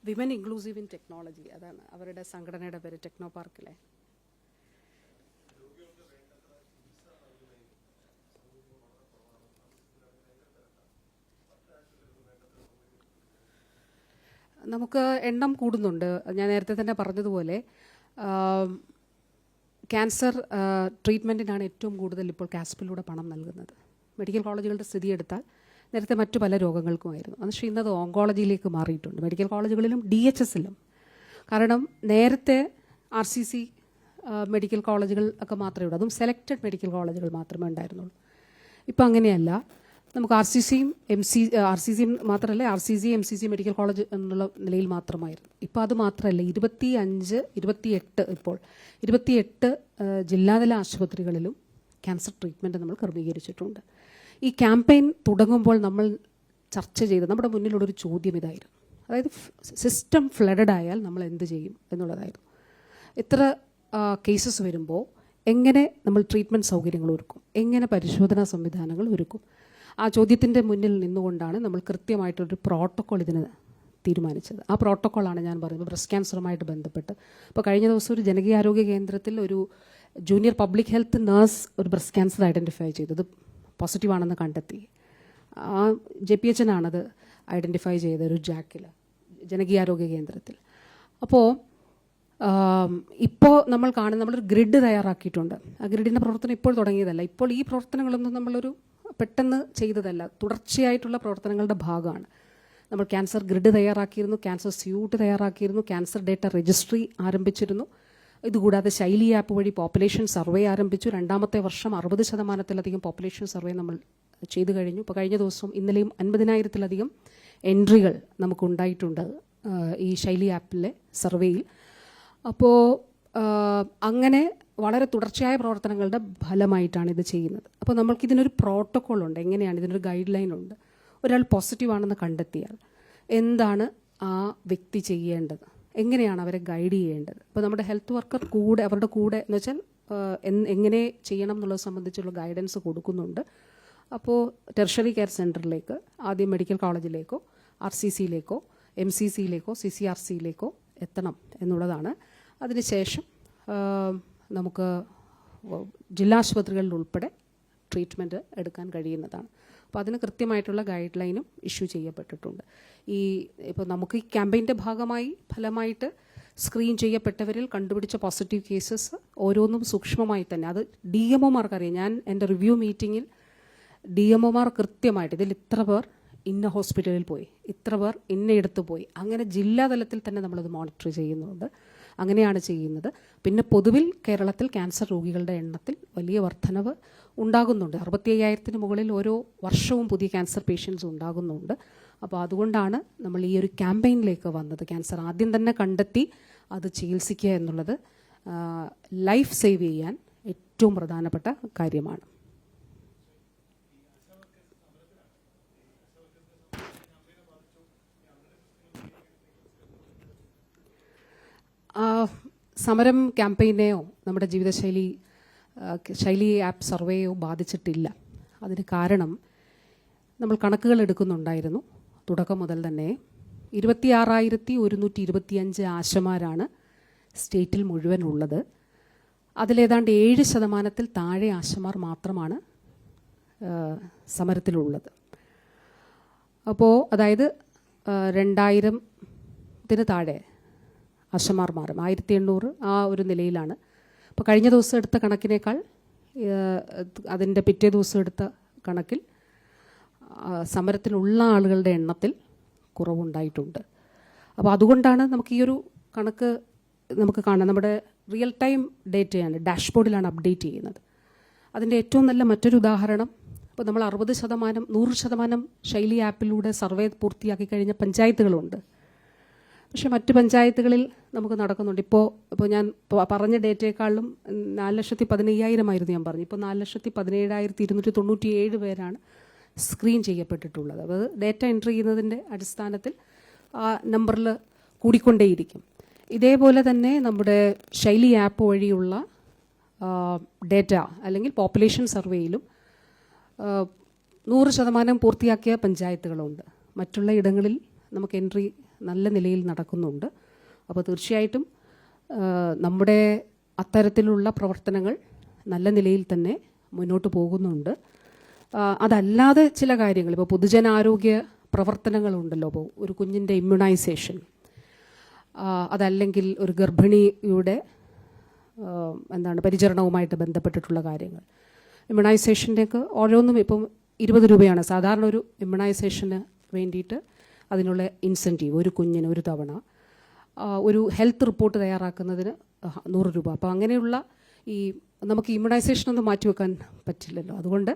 വിമൻ ഇൻക്ലൂസീവ് ഇൻ ടെക്നോളജി, അതാണ് അവരുടെ സംഘടനയുടെ പേര്, ടെക്നോ പാർക്കിലെ. നമുക്ക് എണ്ണം കൂടുന്നുണ്ട്. ഞാൻ നേരത്തെ തന്നെ പറഞ്ഞതുപോലെ ക്യാൻസർ ട്രീറ്റ്മെൻറ്റിനാണ് ഏറ്റവും കൂടുതൽ ഇപ്പോൾ കാസ്പിലൂടെ പണം നൽകുന്നത്. മെഡിക്കൽ കോളേജുകളുടെ സ്ഥിതി എടുത്താൽ നേരത്തെ മറ്റു പല രോഗങ്ങൾക്കുമായിരുന്നു, പക്ഷേ ഇന്നത് ഓങ്കോളജിയിലേക്ക് മാറിയിട്ടുണ്ട്, മെഡിക്കൽ കോളേജുകളിലും DHSലും. കാരണം നേരത്തെ RCC മെഡിക്കൽ കോളേജുകൾ ഒക്കെ മാത്രമേ ഉള്ളൂ, അതും സെലക്റ്റഡ് മെഡിക്കൽ കോളേജുകൾ മാത്രമേ ഉണ്ടായിരുന്നുള്ളൂ. ഇപ്പോൾ അങ്ങനെയല്ല, നമുക്ക് RCC മാത്രമല്ല, RCC MCC മെഡിക്കൽ കോളേജ് എന്നുള്ള നിലയിൽ മാത്രമായിരുന്നു. ഇപ്പോൾ അത് മാത്രമല്ല, 28 ജില്ലാതല ആശുപത്രികളിലും ക്യാൻസർ ട്രീറ്റ്മെൻറ്റ് നമ്മൾ ക്രമീകരിച്ചിട്ടുണ്ട്. ഈ ക്യാമ്പയിൻ തുടങ്ങുമ്പോൾ നമ്മൾ ചർച്ച ചെയ്ത് നമ്മുടെ മുന്നിലുള്ളൊരു ചോദ്യം ഇതായിരുന്നു, അതായത് സിസ്റ്റം ഫ്ലഡഡ് ആയാൽ നമ്മൾ എന്ത് ചെയ്യും എന്നുള്ളതായിരുന്നു. ഇത്ര കേസസ് വരുമ്പോൾ എങ്ങനെ നമ്മൾ ട്രീറ്റ്മെൻറ്റ് സൗകര്യങ്ങൾ ഒരുക്കും, എങ്ങനെ പരിശോധനാ സംവിധാനങ്ങൾ ഒരുക്കും? ആ ചോദ്യത്തിൻ്റെ മുന്നിൽ നിന്നുകൊണ്ടാണ് നമ്മൾ കൃത്യമായിട്ടൊരു പ്രോട്ടോക്കോൾ ഇതിന് തീരുമാനിച്ചത്. ആ പ്രോട്ടോക്കോളാണ് ഞാൻ പറയുന്നത് ബ്രസ്റ്റ് ക്യാൻസറുമായിട്ട് ബന്ധപ്പെട്ട്. ഇപ്പോൾ കഴിഞ്ഞ ദിവസം ഒരു ജനകീയാരോഗ്യ കേന്ദ്രത്തിൽ ഒരു ജൂനിയർ പബ്ലിക് ഹെൽത്ത് നഴ്സ് ഒരു ബ്രസ്റ്റ് ക്യാൻസർ ഐഡൻറ്റിഫൈ ചെയ്തത് പോസിറ്റീവാണെന്ന് കണ്ടെത്തി. ആ JPHN ആണത് ഐഡൻറ്റിഫൈ ചെയ്ത ഒരു ജാക്കിൽ ജനകീയാരോഗ്യ കേന്ദ്രത്തിൽ. അപ്പോൾ ഇപ്പോൾ നമ്മളൊരു ഗ്രിഡ് തയ്യാറാക്കിയിട്ടുണ്ട്. ആ ഗ്രിഡിൻ്റെ പ്രവർത്തനം ഇപ്പോൾ തുടങ്ങിയതല്ല. ഇപ്പോൾ ഈ പ്രവർത്തനങ്ങളൊന്നും നമ്മളൊരു പെട്ടെന്ന് ചെയ്തതല്ല, തുടർച്ചയായിട്ടുള്ള പ്രവർത്തനങ്ങളുടെ ഭാഗമാണ്. നമ്മൾ ക്യാൻസർ ഗ്രിഡ് തയ്യാറാക്കിയിരുന്നു, ക്യാൻസർ സ്യൂട്ട് തയ്യാറാക്കിയിരുന്നു, ക്യാൻസർ ഡേറ്റ രജിസ്ട്രി ആരംഭിച്ചിരുന്നു. ഇതുകൂടാതെ ശൈലി ആപ്പ് വഴി പോപ്പുലേഷൻ സർവേ ആരംഭിച്ചു. 2ാമത്തെ വർഷം 60%-ലധികം പോപ്പുലേഷൻ സർവേ നമ്മൾ ചെയ്തു കഴിഞ്ഞു. ഇപ്പോൾ കഴിഞ്ഞ ദിവസം ഇന്നലെയും 50,000-ലധികം എൻട്രികൾ നമുക്കുണ്ടായിട്ടുണ്ട് ഈ ശൈലി ആപ്പിലെ സർവേയിൽ. അപ്പോൾ അങ്ങനെ വളരെ തുടർച്ചയായ പ്രവർത്തനങ്ങളുടെ ഫലമായിട്ടാണ് ഇത് ചെയ്യുന്നത്. അപ്പോൾ നമ്മൾക്കിതിനൊരു പ്രോട്ടോക്കോളുണ്ട്, എങ്ങനെയാണ് ഇതിനൊരു ഗൈഡ് ലൈൻ ഉണ്ട്. ഒരാൾ പോസിറ്റീവാണെന്ന് കണ്ടെത്തിയാൽ എന്താണ് ആ വ്യക്തി ചെയ്യേണ്ടത്, എങ്ങനെയാണ് അവരെ ഗൈഡ് ചെയ്യേണ്ടത്. ഇപ്പോൾ നമ്മുടെ ഹെൽത്ത് വർക്കർ അവരുടെ കൂടെ എന്ന് വെച്ചാൽ എങ്ങനെ ചെയ്യണം എന്നുള്ളത് സംബന്ധിച്ചുള്ള ഗൈഡൻസ് കൊടുക്കുന്നുണ്ട്. അപ്പോൾ ടെർഷറി കെയർ സെൻറ്ററിലേക്ക്, ആദ്യം മെഡിക്കൽ കോളേജിലേക്കോ RCCയിലേക്കോ MCCയിലേക്കോ CCRCയിലേക്കോ എത്തണം എന്നുള്ളതാണ്. അതിനുശേഷം നമുക്ക് ജില്ലാ ആശുപത്രികളിൽ ഉൾപ്പെടെ ട്രീറ്റ്മെൻറ്റ് എടുക്കാൻ കഴിയുന്നതാണ്. അപ്പോൾ അതിന് കൃത്യമായിട്ടുള്ള ഗൈഡ് ലൈനും ഇഷ്യൂ ചെയ്യപ്പെട്ടിട്ടുണ്ട്. ഇപ്പോൾ നമുക്ക് ഈ ക്യാമ്പയിൻ്റെ ഫലമായിട്ട് സ്ക്രീൻ ചെയ്യപ്പെട്ടവരിൽ കണ്ടുപിടിച്ച പോസിറ്റീവ് കേസസ് ഓരോന്നും സൂക്ഷ്മമായി തന്നെ അത് DMOമാർക്കറിയാം. ഞാൻ എൻ്റെ റിവ്യൂ മീറ്റിങ്ങിൽ DMOമാർ കൃത്യമായിട്ട് ഇതിൽ ഇത്ര പേർ ഇന്ന ഹോസ്പിറ്റലിൽ പോയി, ഇത്ര പേർ ഇന്നയിടത്ത് പോയി, അങ്ങനെ ജില്ലാതലത്തിൽ തന്നെ നമ്മളത് മോണിറ്റർ ചെയ്യുന്നുണ്ട്. അങ്ങനെയാണ് ചെയ്യുന്നത്. പിന്നെ പൊതുവിൽ കേരളത്തിൽ ക്യാൻസർ രോഗികളുടെ എണ്ണത്തിൽ വലിയ വർധനവ് ഉണ്ടാകുന്നുണ്ട്. 65,000-ന് മുകളിൽ ഓരോ വർഷവും പുതിയ ക്യാൻസർ പേഷ്യൻസ് ഉണ്ടാകുന്നുണ്ട്. അപ്പോൾ അതുകൊണ്ടാണ് നമ്മൾ ഈ ഒരു ക്യാമ്പയിനിലേക്ക് വന്നത്. ക്യാൻസർ ആദ്യം തന്നെ കണ്ടെത്തി അത് ചികിത്സിക്കുക എന്നുള്ളത് ലൈഫ് സേവ് ചെയ്യാൻ ഏറ്റവും പ്രധാനപ്പെട്ട കാര്യമാണ്. സമരം ക്യാമ്പയിനെയോ നമ്മുടെ ശൈലി ആപ്പ് സർവേയോ ബാധിച്ചിട്ടില്ല. അതിന് കാരണം നമ്മൾ കണക്കുകൾ എടുക്കുന്നുണ്ടായിരുന്നു. തുടക്കം മുതൽ തന്നെ 26,125 ആശമാരാണ് സ്റ്റേറ്റിൽ മുഴുവൻ ഉള്ളത്. അതിലേതാണ്ട് 7% താഴെ ആശമാർ മാത്രമാണ് സമരത്തിലുള്ളത്. അപ്പോൾ അതായത് 2,000-ന് താഴെ ആശമാർ മാറും, 1,800 ആ ഒരു നിലയിലാണ്. അപ്പോൾ കഴിഞ്ഞ ദിവസം എടുത്ത കണക്കിനേക്കാൾ അതിൻ്റെ പിറ്റേ ദിവസം എടുത്ത കണക്കിൽ സമരത്തിലുള്ള ആളുകളുടെ എണ്ണത്തിൽ കുറവുണ്ടായിട്ടുണ്ട്. അപ്പോൾ അതുകൊണ്ടാണ് നമുക്ക് ഈ ഒരു കണക്ക് നമുക്ക് കാണാം. നമ്മുടെ റിയൽ ടൈം ഡേറ്റയാണ്, ഡാഷ്ബോർഡിലാണ് അപ്ഡേറ്റ് ചെയ്യുന്നത്. അതിൻ്റെ ഏറ്റവും നല്ല മറ്റൊരു ഉദാഹരണം അപ്പോൾ നമ്മൾ 100% ശൈലി ആപ്പിലൂടെ സർവേ പൂർത്തിയാക്കി കഴിഞ്ഞ പഞ്ചായത്തുകളുണ്ട്. പക്ഷേ മറ്റ് പഞ്ചായത്തുകളിൽ നമുക്ക് നടക്കുന്നുണ്ട്. ഇപ്പോൾ ഞാൻ പറഞ്ഞ ഡേറ്റയെക്കാളും 4,15,000 ഞാൻ പറഞ്ഞു. ഇപ്പോൾ 4,17,297 പേരാണ് സ്ക്രീൻ ചെയ്യപ്പെട്ടിട്ടുള്ളത്. അത് ഡേറ്റ എൻട്രി ചെയ്യുന്നതിൻ്റെ അടിസ്ഥാനത്തിൽ ആ നമ്പറിൽ കൂടിക്കൊണ്ടേയിരിക്കും. ഇതേപോലെ തന്നെ നമ്മുടെ ശൈലി ആപ്പ് വഴിയുള്ള ഡേറ്റ അല്ലെങ്കിൽ പോപ്പുലേഷൻ സർവേയിലും 100% പൂർത്തിയാക്കിയ പഞ്ചായത്തുകളുണ്ട്. മറ്റുള്ള ഇടങ്ങളിൽ നമുക്ക് എൻട്രി നല്ല നിലയിൽ നടക്കുന്നുണ്ട്. അപ്പോൾ തീർച്ചയായിട്ടും നമ്മുടെ അത്തരത്തിലുള്ള പ്രവർത്തനങ്ങൾ നല്ല നിലയിൽ തന്നെ മുന്നോട്ട് പോകുന്നുണ്ട്. അതല്ലാതെ ചില കാര്യങ്ങൾ, ഇപ്പോൾ പൊതുജനാരോഗ്യ പ്രവർത്തനങ്ങളുണ്ടല്ലോ. ഇപ്പോൾ ഒരു കുഞ്ഞിൻ്റെ ഇമ്മ്യൂണൈസേഷൻ, അതല്ലെങ്കിൽ ഒരു ഗർഭിണിയുടെ പരിചരണവുമായിട്ട് ബന്ധപ്പെട്ടിട്ടുള്ള കാര്യങ്ങൾ. ഇമ്മ്യൂണൈസേഷൻ്റെയൊക്കെ ഓരോന്നും ഇപ്പം 20 രൂപയാണ് സാധാരണ ഒരു ഇമ്മ്യൂണൈസേഷന് വേണ്ടിയിട്ട് അതിനുള്ള ഇൻസെൻറ്റീവ്. ഒരു കുഞ്ഞിന് ഒരു തവണ ഒരു ഹെൽത്ത് റിപ്പോർട്ട് തയ്യാറാക്കുന്നതിന് 100 രൂപ. അപ്പോൾ അങ്ങനെയുള്ള നമുക്ക് ഇമ്മ്യൂണൈസേഷനൊന്നും മാറ്റിവെക്കാൻ പറ്റില്ലല്ലോ. അതുകൊണ്ട്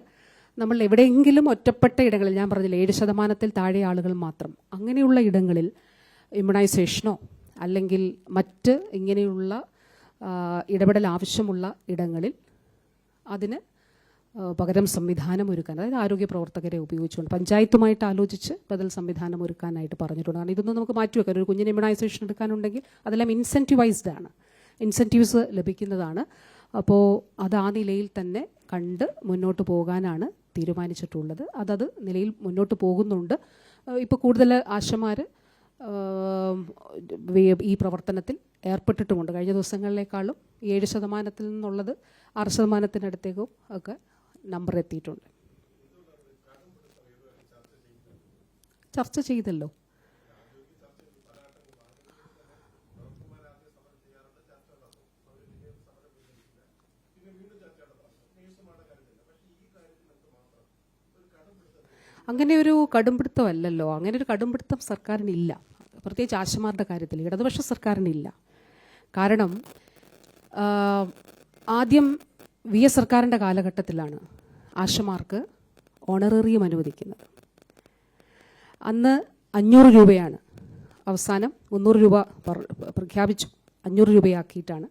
നമ്മൾ എവിടെയെങ്കിലും ഒറ്റപ്പെട്ട ഇടങ്ങളിൽ, ഞാൻ പറഞ്ഞില്ല 7% താഴെ ആളുകൾ മാത്രം, അങ്ങനെയുള്ള ഇടങ്ങളിൽ ഇമ്മ്യൂണൈസേഷനോ അല്ലെങ്കിൽ മറ്റ് ഇങ്ങനെയുള്ള ഇടപെടൽ ആവശ്യമുള്ള ഇടങ്ങളിൽ അതിന് പകരം സംവിധാനം ഒരുക്കാൻ, അതായത് ആരോഗ്യ പ്രവർത്തകരെ ഉപയോഗിച്ചുകൊണ്ട് പഞ്ചായത്തുമായിട്ട് ആലോചിച്ച് ബദൽ സംവിധാനം ഒരുക്കാനായിട്ട് പറഞ്ഞിട്ടുണ്ട്. കാരണം ഇതൊന്നും നമുക്ക് മാറ്റിവെക്കാൻ, ഒരു കുഞ്ഞിന് ഇമ്മ്യൂണൈസേഷൻ എടുക്കാനുണ്ടെങ്കിൽ അതെല്ലാം ഇൻസെൻറ്റിവൈസ്ഡ് ആണ്, ഇൻസെൻറ്റീവ്സ് ലഭിക്കുന്നതാണ്. അപ്പോൾ അത് ആ നിലയിൽ തന്നെ കണ്ട് മുന്നോട്ട് പോകാനാണ് തീരുമാനിച്ചിട്ടുള്ളത്. അതത് നിലയിൽ മുന്നോട്ട് പോകുന്നുണ്ട്. ഇപ്പോൾ കൂടുതൽ ആശമാർ ഈ പ്രവർത്തനത്തിൽ ഏർപ്പെട്ടിട്ടുമുണ്ട്. കഴിഞ്ഞ ദിവസങ്ങളിലേക്കാളും 7% നിന്നുള്ളത് 6%-നടുത്തേക്കും ഒക്കെ നമ്പർ എത്തിയിട്ടുണ്ട്. ചർച്ച ചെയ്തല്ലോ. അങ്ങനെ ഒരു കടുംപിടുത്തമല്ലല്ലോ. അങ്ങനെ ഒരു കടുംപിടുത്തം സർക്കാരിനില്ല, പ്രത്യേകിച്ച് ആശമാരുടെ കാര്യത്തിൽ ഇടതുപക്ഷ സർക്കാരിനില്ല. കാരണം ആദ്യം VS സർക്കാരിൻ്റെ കാലഘട്ടത്തിലാണ് ആശമാർക്ക് ഓണറേറിയം അനുവദിക്കുന്നത്. അന്ന് 500 രൂപയാണ്, അവസാനം 300 രൂപ പ്രഖ്യാപിച്ചു, 500 രൂപയാക്കിയിട്ടാണ്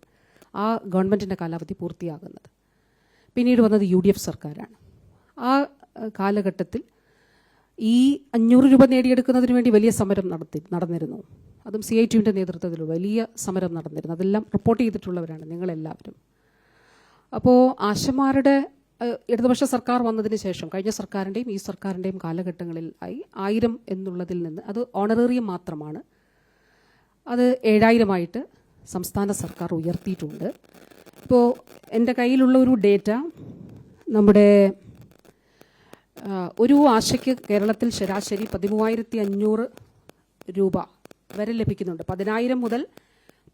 ആ ഗവൺമെൻറ്റിൻ്റെ കാലാവധി പൂർത്തിയാകുന്നത്. പിന്നീട് വന്നത് UDF സർക്കാരാണ്. ആ കാലഘട്ടത്തിൽ ഈ 500 രൂപ നേടിയെടുക്കുന്നതിന് വേണ്ടി വലിയ സമരം നടന്നിരുന്നു. അതും CITUവിൻ്റെ നേതൃത്വത്തിൽ വലിയ സമരം നടന്നിരുന്നു. അതെല്ലാം റിപ്പോർട്ട് ചെയ്തിട്ടുള്ളവരാണ് നിങ്ങളെല്ലാവരും. അപ്പോൾ ആശമാരുടെ ഇടതുപക്ഷ സർക്കാർ വന്നതിന് ശേഷം കഴിഞ്ഞ സർക്കാരിൻ്റെയും ഈ സർക്കാരിൻ്റെയും കാലഘട്ടങ്ങളിൽ 1000 എന്നുള്ളതിൽ നിന്ന് അത് ഓണറേറിയം മാത്രമാണ്, അത് 7000 സംസ്ഥാന സർക്കാർ ഉയർത്തിയിട്ടുണ്ട്. ഇപ്പോൾ എൻ്റെ കയ്യിലുള്ള ഒരു ഡേറ്റ, നമ്മുടെ ഒരു ആശയ്ക്ക് കേരളത്തിൽ ശരാശരി 13,500 രൂപ വരെ ലഭിക്കുന്നുണ്ട്. 10,000 മുതൽ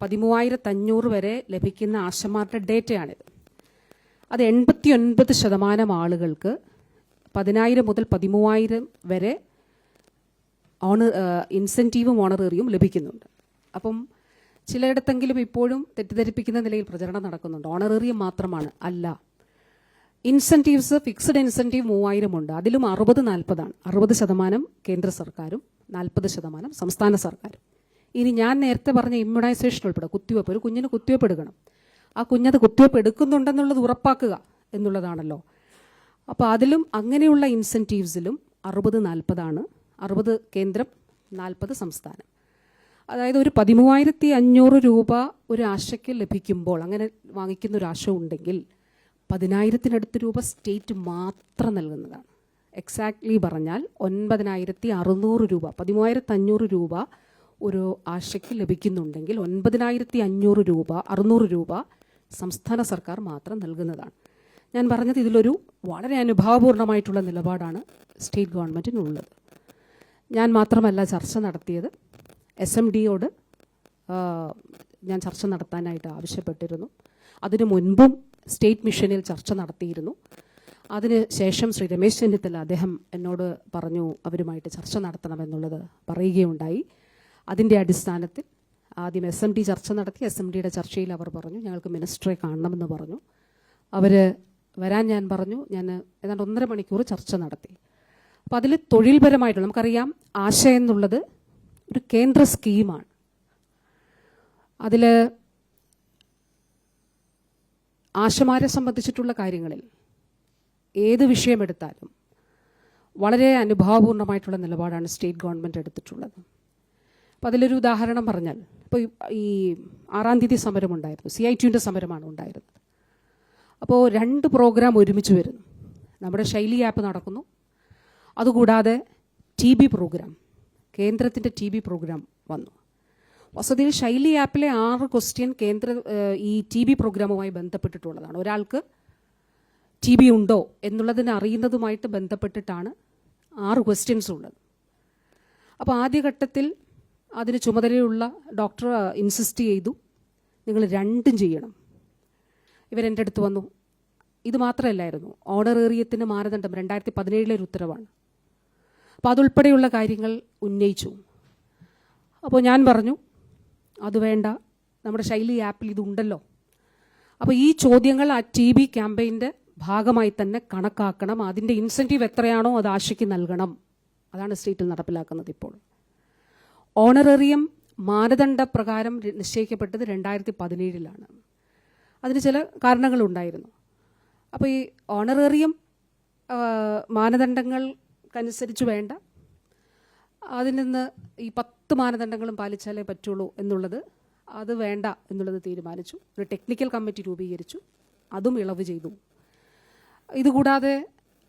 13,500 വരെ ലഭിക്കുന്ന ആശമാരുടെ ഡേറ്റയാണിത്. അത് 89% ആളുകൾക്ക് 10,000 മുതൽ 13,000 വരെ ഇൻസെൻറ്റീവും ഓണറേറിയവും ലഭിക്കുന്നുണ്ട്. അപ്പം ചിലയിടത്തെങ്കിലും ഇപ്പോഴും തെറ്റിദ്ധരിപ്പിക്കുന്ന നിലയിൽ പ്രചരണം നടക്കുന്നുണ്ട്. ഓണറേറിയം മാത്രമാണ്, അല്ല. ഇൻസെൻറ്റീവ്സ്, ഫിക്സഡ് ഇൻസെൻറ്റീവ് 3,000 ഉണ്ട്. അതിലും 60-40 ആണ്. 60% കേന്ദ്ര സർക്കാരും 40% സംസ്ഥാന സർക്കാരും. ഇനി ഞാൻ നേരത്തെ പറഞ്ഞ ഇമ്മ്യൂണൈസേഷൻ ഉൾപ്പെടെ കുത്തിവയ്പ്പ്, ഒരു കുഞ്ഞിന് കുത്തിവയ്പ്പ് എടുക്കണം, ആ കുഞ്ഞത് കുത്തിവയ്പ്പ് എടുക്കുന്നുണ്ടെന്നുള്ളത് ഉറപ്പാക്കുക എന്നുള്ളതാണല്ലോ. അപ്പോൾ അതിലും അങ്ങനെയുള്ള ഇൻസെൻറ്റീവ്സിലും 60-40 ആണ്. 60 കേന്ദ്രം, 40 സംസ്ഥാനം. അതായത് ഒരു 13,500 രൂപ ഒരു ആശയ്ക്ക് ലഭിക്കുമ്പോൾ, അങ്ങനെ വാങ്ങിക്കുന്ന ഒരു ആശ ഉണ്ടെങ്കിൽ 10,000-നടുത്ത് രൂപ സ്റ്റേറ്റ് മാത്രം നൽകുന്നതാണ്. എക്സാക്ട്ലി പറഞ്ഞാൽ 9,600 രൂപ, 13,500 രൂപ ഒരു ആശയ്ക്ക് ലഭിക്കുന്നുണ്ടെങ്കിൽ 9,500 രൂപ, 600 രൂപ സംസ്ഥാന സർക്കാർ മാത്രം നൽകുന്നതാണ്. ഞാൻ പറഞ്ഞത് ഇതിലൊരു വളരെ അനുഭാവപൂർണ്ണമായിട്ടുള്ള നിലപാടാണ് സ്റ്റേറ്റ് ഗവൺമെൻറ്റിനുള്ളത്. ഞാൻ മാത്രമല്ല ചർച്ച നടത്തിയത്, SMDയോട് ഞാൻ ചർച്ച നടത്താനായിട്ട് ആവശ്യപ്പെട്ടിരുന്നു. അതിനു മുൻപും സ്റ്റേറ്റ് മിഷനിൽ ചർച്ച നടത്തിയിരുന്നു. അതിന് ശേഷം ശ്രീ രമേശ് ചെന്നിത്തല അദ്ദേഹം എന്നോട് പറഞ്ഞു അവരുമായിട്ട് ചർച്ച നടത്തണമെന്നുള്ളത് പറയുകയുണ്ടായി. അതിൻ്റെ അടിസ്ഥാനത്തിൽ ആദ്യം SMD ചർച്ച നടത്തി. SMDയുടെ ചർച്ചയിൽ അവർ പറഞ്ഞു ഞങ്ങൾക്ക് മിനിസ്റ്ററെ കാണണമെന്ന് പറഞ്ഞു. അവർ വരാൻ ഞാൻ പറഞ്ഞു. ഞാൻ ഏതാണ്ട് 1.5 മണിക്കൂർ ചർച്ച നടത്തി. അപ്പോൾ അതിൽ തൊഴിൽപരമായിട്ടുള്ള, നമുക്കറിയാം ആശ എന്നുള്ളത് ഒരു കേന്ദ്ര സ്കീമാണ്. അതിൽ ആശമാരെ സംബന്ധിച്ചിട്ടുള്ള കാര്യങ്ങളിൽ ഏത് വിഷയമെടുത്താലും വളരെ അനുഭാവപൂർണ്ണമായിട്ടുള്ള നിലപാടാണ് സ്റ്റേറ്റ് ഗവൺമെൻറ് എടുത്തിട്ടുള്ളത്. അപ്പോൾ അതിലൊരു ഉദാഹരണം പറഞ്ഞാൽ, ഇപ്പോൾ ഈ 6-ാം തീയതി സമരമുണ്ടായിരുന്നു, CITUവിൻ്റെ സമരമാണ് ഉണ്ടായിരുന്നത്. അപ്പോൾ 2 പ്രോഗ്രാം ഒരുമിച്ച് വരുന്നു. നമ്മുടെ ശൈലി ആപ്പ് നടക്കുന്നു, അതുകൂടാതെ TB പ്രോഗ്രാം, കേന്ദ്രത്തിൻ്റെ TB പ്രോഗ്രാം വന്നു. വസ്തുതയിൽ ശൈലി ആപ്പിലെ 6 ക്വസ്റ്റ്യൻ ഈ TB പ്രോഗ്രാമുമായി ബന്ധപ്പെട്ടിട്ടുള്ളതാണ്. ഒരാൾക്ക് TB ഉണ്ടോ എന്നുള്ളതിനെ അറിയുന്നതുമായിട്ട് ബന്ധപ്പെട്ടിട്ടാണ് 6 ക്വസ്റ്റ്യൻസ് ഉള്ളത്. അപ്പോൾ ആദ്യഘട്ടത്തിൽ അതിന് ചുമതലയുള്ള ഡോക്ടർ ഇൻസിസ്റ്റ് ചെയ്തു, നിങ്ങൾ 2ഉം ചെയ്യണം. ഇവരെൻ്റെ അടുത്ത് വന്നു. ഇത് മാത്രമല്ലായിരുന്നു, ഓണറേറിയത്തിന് മാനദണ്ഡം 2017 ഒരു ഉത്തരവാണ്. അപ്പോൾ അതുൾപ്പെടെയുള്ള കാര്യങ്ങൾ ഉന്നയിച്ചു. അപ്പോൾ ഞാൻ പറഞ്ഞു, അത് വേണ്ട, നമ്മുടെ ശൈലി ആപ്പിൽ ഇതുണ്ടല്ലോ. അപ്പോൾ ഈ ചോദ്യങ്ങൾ ആ TB ക്യാമ്പയിൻ്റെ ഭാഗമായി തന്നെ കണക്കാക്കണം. അതിൻ്റെ ഇൻസെൻറ്റീവ് എത്രയാണോ അത് ആശയ്ക്ക് നൽകണം. അതാണ് സ്റ്റേറ്റിൽ നടപ്പിലാക്കുന്നത് ഇപ്പോൾ. ഓണറേറിയം മാനദണ്ഡ പ്രകാരം നിശ്ചയിക്കപ്പെട്ടത് 2017 അതിന് ചില കാരണങ്ങളുണ്ടായിരുന്നു. അപ്പോൾ ഈ ഓണറേറിയം മാനദണ്ഡങ്ങൾക്കനുസരിച്ച് വേണ്ട, അതിൽ നിന്ന് ഈ 10 മാനദണ്ഡങ്ങളും പാലിച്ചാലേ പറ്റുള്ളൂ എന്നുള്ളത്, അത് വേണ്ട എന്നുള്ളത് തീരുമാനിച്ചു. ഒരു ടെക്നിക്കൽ കമ്മിറ്റി രൂപീകരിച്ചു, അതും ഇളവ് ചെയ്തു. ഇതുകൂടാതെ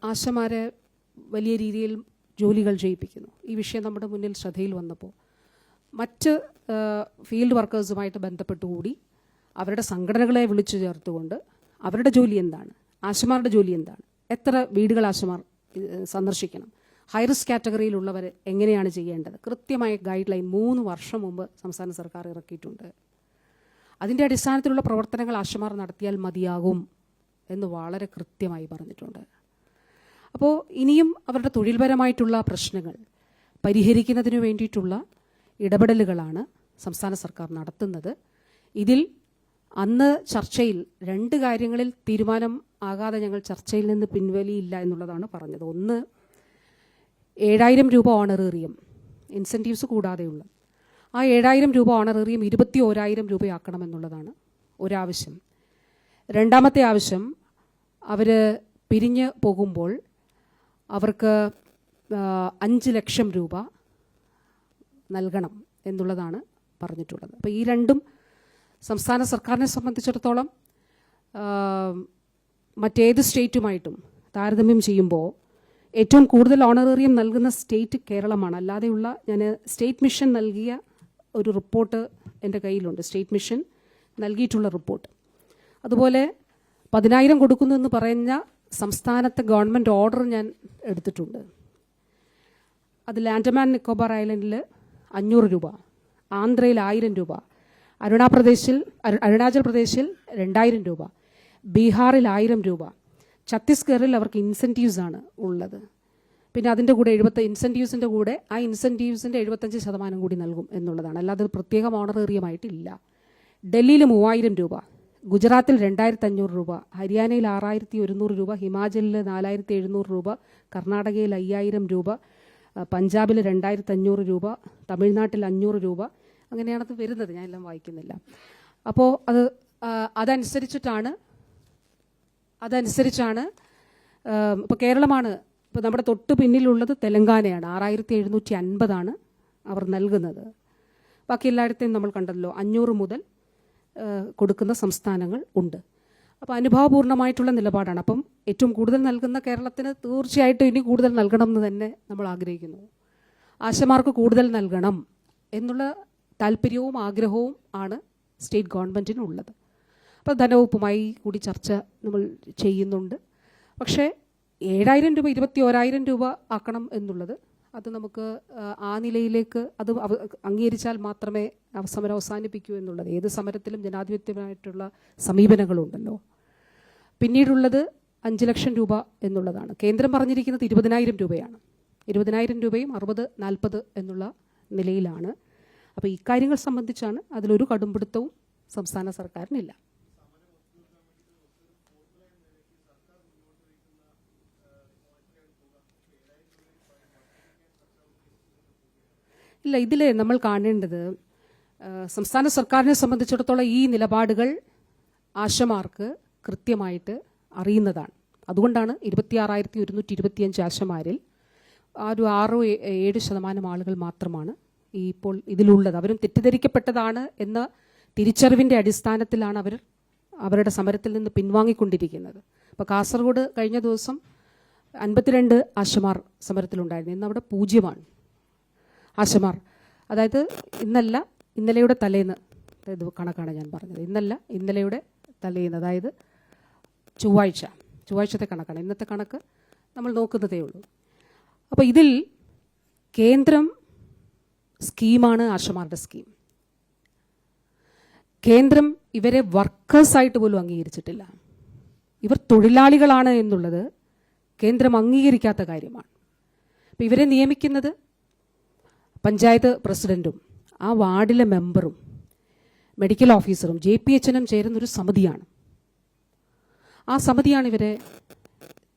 ആശമാരെ വലിയ രീതിയിൽ ജോലികൾ ചെയ്യിപ്പിക്കുന്നു. ഈ വിഷയം നമ്മുടെ മുന്നിൽ ശ്രദ്ധയിൽ വന്നപ്പോൾ മറ്റ് ഫീൽഡ് വർക്കേഴ്സുമായിട്ട് ബന്ധപ്പെട്ടുകൂടി അവരുടെ സംഘടനകളെ വിളിച്ചു ചേർത്തുകൊണ്ട് അവരുടെ ജോലി എന്താണ്, ആശമാരുടെ ജോലി എന്താണ്, എത്ര വീടുകൾ ആശമാർ സന്ദർശിക്കണം, ഹൈ റിസ്ക് കാറ്റഗറിയിലുള്ളവർ എങ്ങനെയാണ് ചെയ്യേണ്ടത്, കൃത്യമായ ഗൈഡ് ലൈൻ 3 വർഷം മുമ്പ് സംസ്ഥാന സർക്കാർ ഇറക്കിയിട്ടുണ്ട്. അതിൻ്റെ അടിസ്ഥാനത്തിലുള്ള പ്രവർത്തനങ്ങൾ ആശമാർ നടത്തിയാൽ മതിയാകും എന്ന് വളരെ കൃത്യമായി പറഞ്ഞിട്ടുണ്ട്. അപ്പോൾ ഇനിയും അവരുടെ തൊഴിൽപരമായിട്ടുള്ള പ്രശ്നങ്ങൾ പരിഹരിക്കുന്നതിന് വേണ്ടിയിട്ടുള്ള ഇടപെടലുകളാണ് സംസ്ഥാന സർക്കാർ നടത്തുന്നത്. ഇതിൽ അന്ന് ചർച്ചയിൽ 2 കാര്യങ്ങളിൽ തീരുമാനം ആകാതെ ഞങ്ങൾ ചർച്ചയിൽ നിന്ന് പിൻവലിയില്ല എന്നുള്ളതാണ് പറഞ്ഞത്. ഒന്ന്, 7,000 രൂപ ഓണറേറിയം ഇൻസെൻറ്റീവ്സ് കൂടാതെയുള്ള ആ 7,000 രൂപ ഓണറേറിയം 21,000 രൂപയാക്കണമെന്നുള്ളതാണ് ഒരാവശ്യം. രണ്ടാമത്തെ ആവശ്യം, അവർ പിരിഞ്ഞ് പോകുമ്പോൾ അവർക്ക് 5 ലക്ഷം രൂപ നൽകണം എന്നുള്ളതാണ് പറഞ്ഞിട്ടുള്ളത്. അപ്പോൾ ഈ 2ഉം സംസ്ഥാന സർക്കാരിനെ സംബന്ധിച്ചിടത്തോളം മറ്റേത് സ്റ്റേറ്റുമായിട്ടും താരതമ്യം ചെയ്യുമ്പോൾ ഏറ്റവും കൂടുതൽ ഓണറേറിയം നൽകുന്ന സ്റ്റേറ്റ് കേരളമാണ്. അല്ലാതെയുള്ള, ഞാൻ സ്റ്റേറ്റ് മിഷൻ നൽകിയ ഒരു റിപ്പോർട്ട് എൻ്റെ കയ്യിലുണ്ട്, സ്റ്റേറ്റ് മിഷൻ നൽകിയിട്ടുള്ള റിപ്പോർട്ട്. അതുപോലെ 10,000 കൊടുക്കുന്നു എന്ന് പറഞ്ഞ സംസ്ഥാനത്തെ ഗവൺമെൻറ് ഓർഡർ ഞാൻ എടുത്തിട്ടുണ്ട്. അതിൽ ആൻഡമാൻ നിക്കോബാർ ഐലൻഡിൽ 500 രൂപ, ആന്ധ്രയിൽ 1000 രൂപ, അരുണാചൽ പ്രദേശിൽ 2,000 രൂപ, ബീഹാറിൽ 1000 രൂപ, ഛത്തീസ്ഗഡിൽ അവർക്ക് ഇൻസെൻറ്റീവ്സ് ആണ് ഉള്ളത്. പിന്നെ അതിൻ്റെ കൂടെ ഇൻസെൻറ്റീവ്സിൻ്റെ കൂടെ ആ ഇൻസെൻറ്റീവ്സിൻ്റെ 75% കൂടി നൽകും എന്നുള്ളതാണ്. അല്ലാതെ പ്രത്യേകം ഓണറേറിയമായിട്ടില്ല. ഡൽഹിയിൽ 3,000 രൂപ, ഗുജറാത്തിൽ 2,500 രൂപ, ഹരിയാനയിൽ 6,100 രൂപ, ഹിമാചലിൽ 4,700 രൂപ, കർണാടകയിൽ 5,000 രൂപ, പഞ്ചാബിൽ 2,500 രൂപ, തമിഴ്നാട്ടിൽ 500 രൂപ, അങ്ങനെയാണത് വരുന്നത്. ഞാൻ എല്ലാം വായിക്കുന്നില്ല. അപ്പോൾ അതനുസരിച്ചാണ് ഇപ്പോൾ കേരളമാണ്, ഇപ്പോൾ നമ്മുടെ തൊട്ട് പിന്നിലുള്ളത് തെലങ്കാനയാണ്. 6,750 അവർ നൽകുന്നത്. ബാക്കി എല്ലായിടത്തെയും നമ്മൾ കണ്ടല്ലോ, 500 മുതൽ കൊടുക്കുന്ന സംസ്ഥാനങ്ങൾ ഉണ്ട്. അപ്പോൾ അനുഭാവപൂർണ്ണമായിട്ടുള്ള നിലപാടാണ്. അപ്പം ഏറ്റവും കൂടുതൽ നൽകുന്ന കേരളത്തിന് തീർച്ചയായിട്ടും ഇനി കൂടുതൽ നൽകണം എന്ന് തന്നെ നമ്മൾ ആഗ്രഹിക്കുന്നു. ആശമാർക്ക് കൂടുതൽ നൽകണം എന്നുള്ള താല്പര്യവും ആഗ്രഹവും ആണ് സ്റ്റേറ്റ് ഗവൺമെൻറ്റിനുള്ളത്. അപ്പോൾ ധനവകുപ്പുമായി കൂടി ചർച്ച നമ്മൾ ചെയ്യുന്നുണ്ട്. പക്ഷേ 7,000 രൂപ 21,000 രൂപ ആക്കണം എന്നുള്ളത്, അത് നമുക്ക് ആ നിലയിലേക്ക് അത് അംഗീകരിച്ചാൽ മാത്രമേ സമരം അവസാനിപ്പിക്കൂ എന്നുള്ളത്. ഏത് സമരത്തിലും ജനാധിപത്യമായിട്ടുള്ള സമീപനങ്ങളുണ്ടല്ലോ. പിന്നീടുള്ളത് 5 ലക്ഷം രൂപ എന്നുള്ളതാണ്. കേന്ദ്രം പറഞ്ഞിരിക്കുന്നത് 20,000 രൂപയാണ്. 20,000 രൂപയും 60-40 എന്നുള്ള നിലയിലാണ്. അപ്പോൾ ഇക്കാര്യങ്ങൾ സംബന്ധിച്ചാണ് അതിലൊരു കടുംപിടുത്തവും സംസ്ഥാന സർക്കാരിനില്ല. ഇല്ല, ഇതിൽ നമ്മൾ കാണേണ്ടത് സംസ്ഥാന സർക്കാരിനെ സംബന്ധിച്ചിടത്തോളം ഈ നിലപാടുകൾ ആശമാർക്ക് കൃത്യമായിട്ട് അറിയുന്നതാണ്. അതുകൊണ്ടാണ് 26,125 ആശമാരിൽ ഒരു 6-7% ആളുകൾ മാത്രമാണ് ഇപ്പോൾ ഇതിലുള്ളത്. അവരും തെറ്റിദ്ധരിക്കപ്പെട്ടതാണ് എന്ന തിരിച്ചറിവിൻ്റെ അടിസ്ഥാനത്തിലാണ് അവരുടെ സമരത്തിൽ നിന്ന് പിൻവാങ്ങിക്കൊണ്ടിരിക്കുന്നത്. ഇപ്പോൾ കാസർഗോഡ് കഴിഞ്ഞ ദിവസം 52 ആശമാർ സമരത്തിലുണ്ടായിരുന്നു. ഇന്ന് അവിടെ 0 ആശമാർ. അതായത് ഇന്നലെയുടെ തലേന്ന്, അതായത് കണക്കാണ് ഞാൻ പറഞ്ഞത്, ഇന്നലെയുടെ തലേന്ന്, അതായത് ചൊവ്വാഴ്ചത്തെ കണക്കാണ്. ഇന്നത്തെ കണക്ക് നമ്മൾ നോക്കുന്നതേ ഉള്ളൂ. അപ്പോൾ ഇതിൽ കേന്ദ്രം സ്കീമാണ് ആശമാരുടെ സ്കീം. കേന്ദ്രം ഇവരെ വർക്കേഴ്സായിട്ട് പോലും അംഗീകരിച്ചിട്ടില്ല. ഇവർ തൊഴിലാളികളാണ് എന്നുള്ളത് കേന്ദ്രം അംഗീകരിക്കാത്ത കാര്യമാണ്. അപ്പോൾ ഇവരെ നിയമിക്കുന്നത് പഞ്ചായത്ത് പ്രസിഡന്റും ആ വാർഡിലെ മെമ്പറും മെഡിക്കൽ ഓഫീസറും JPHനും ചേരുന്നൊരു സമിതിയാണ്. ആ സമിതിയാണ് ഇവരെ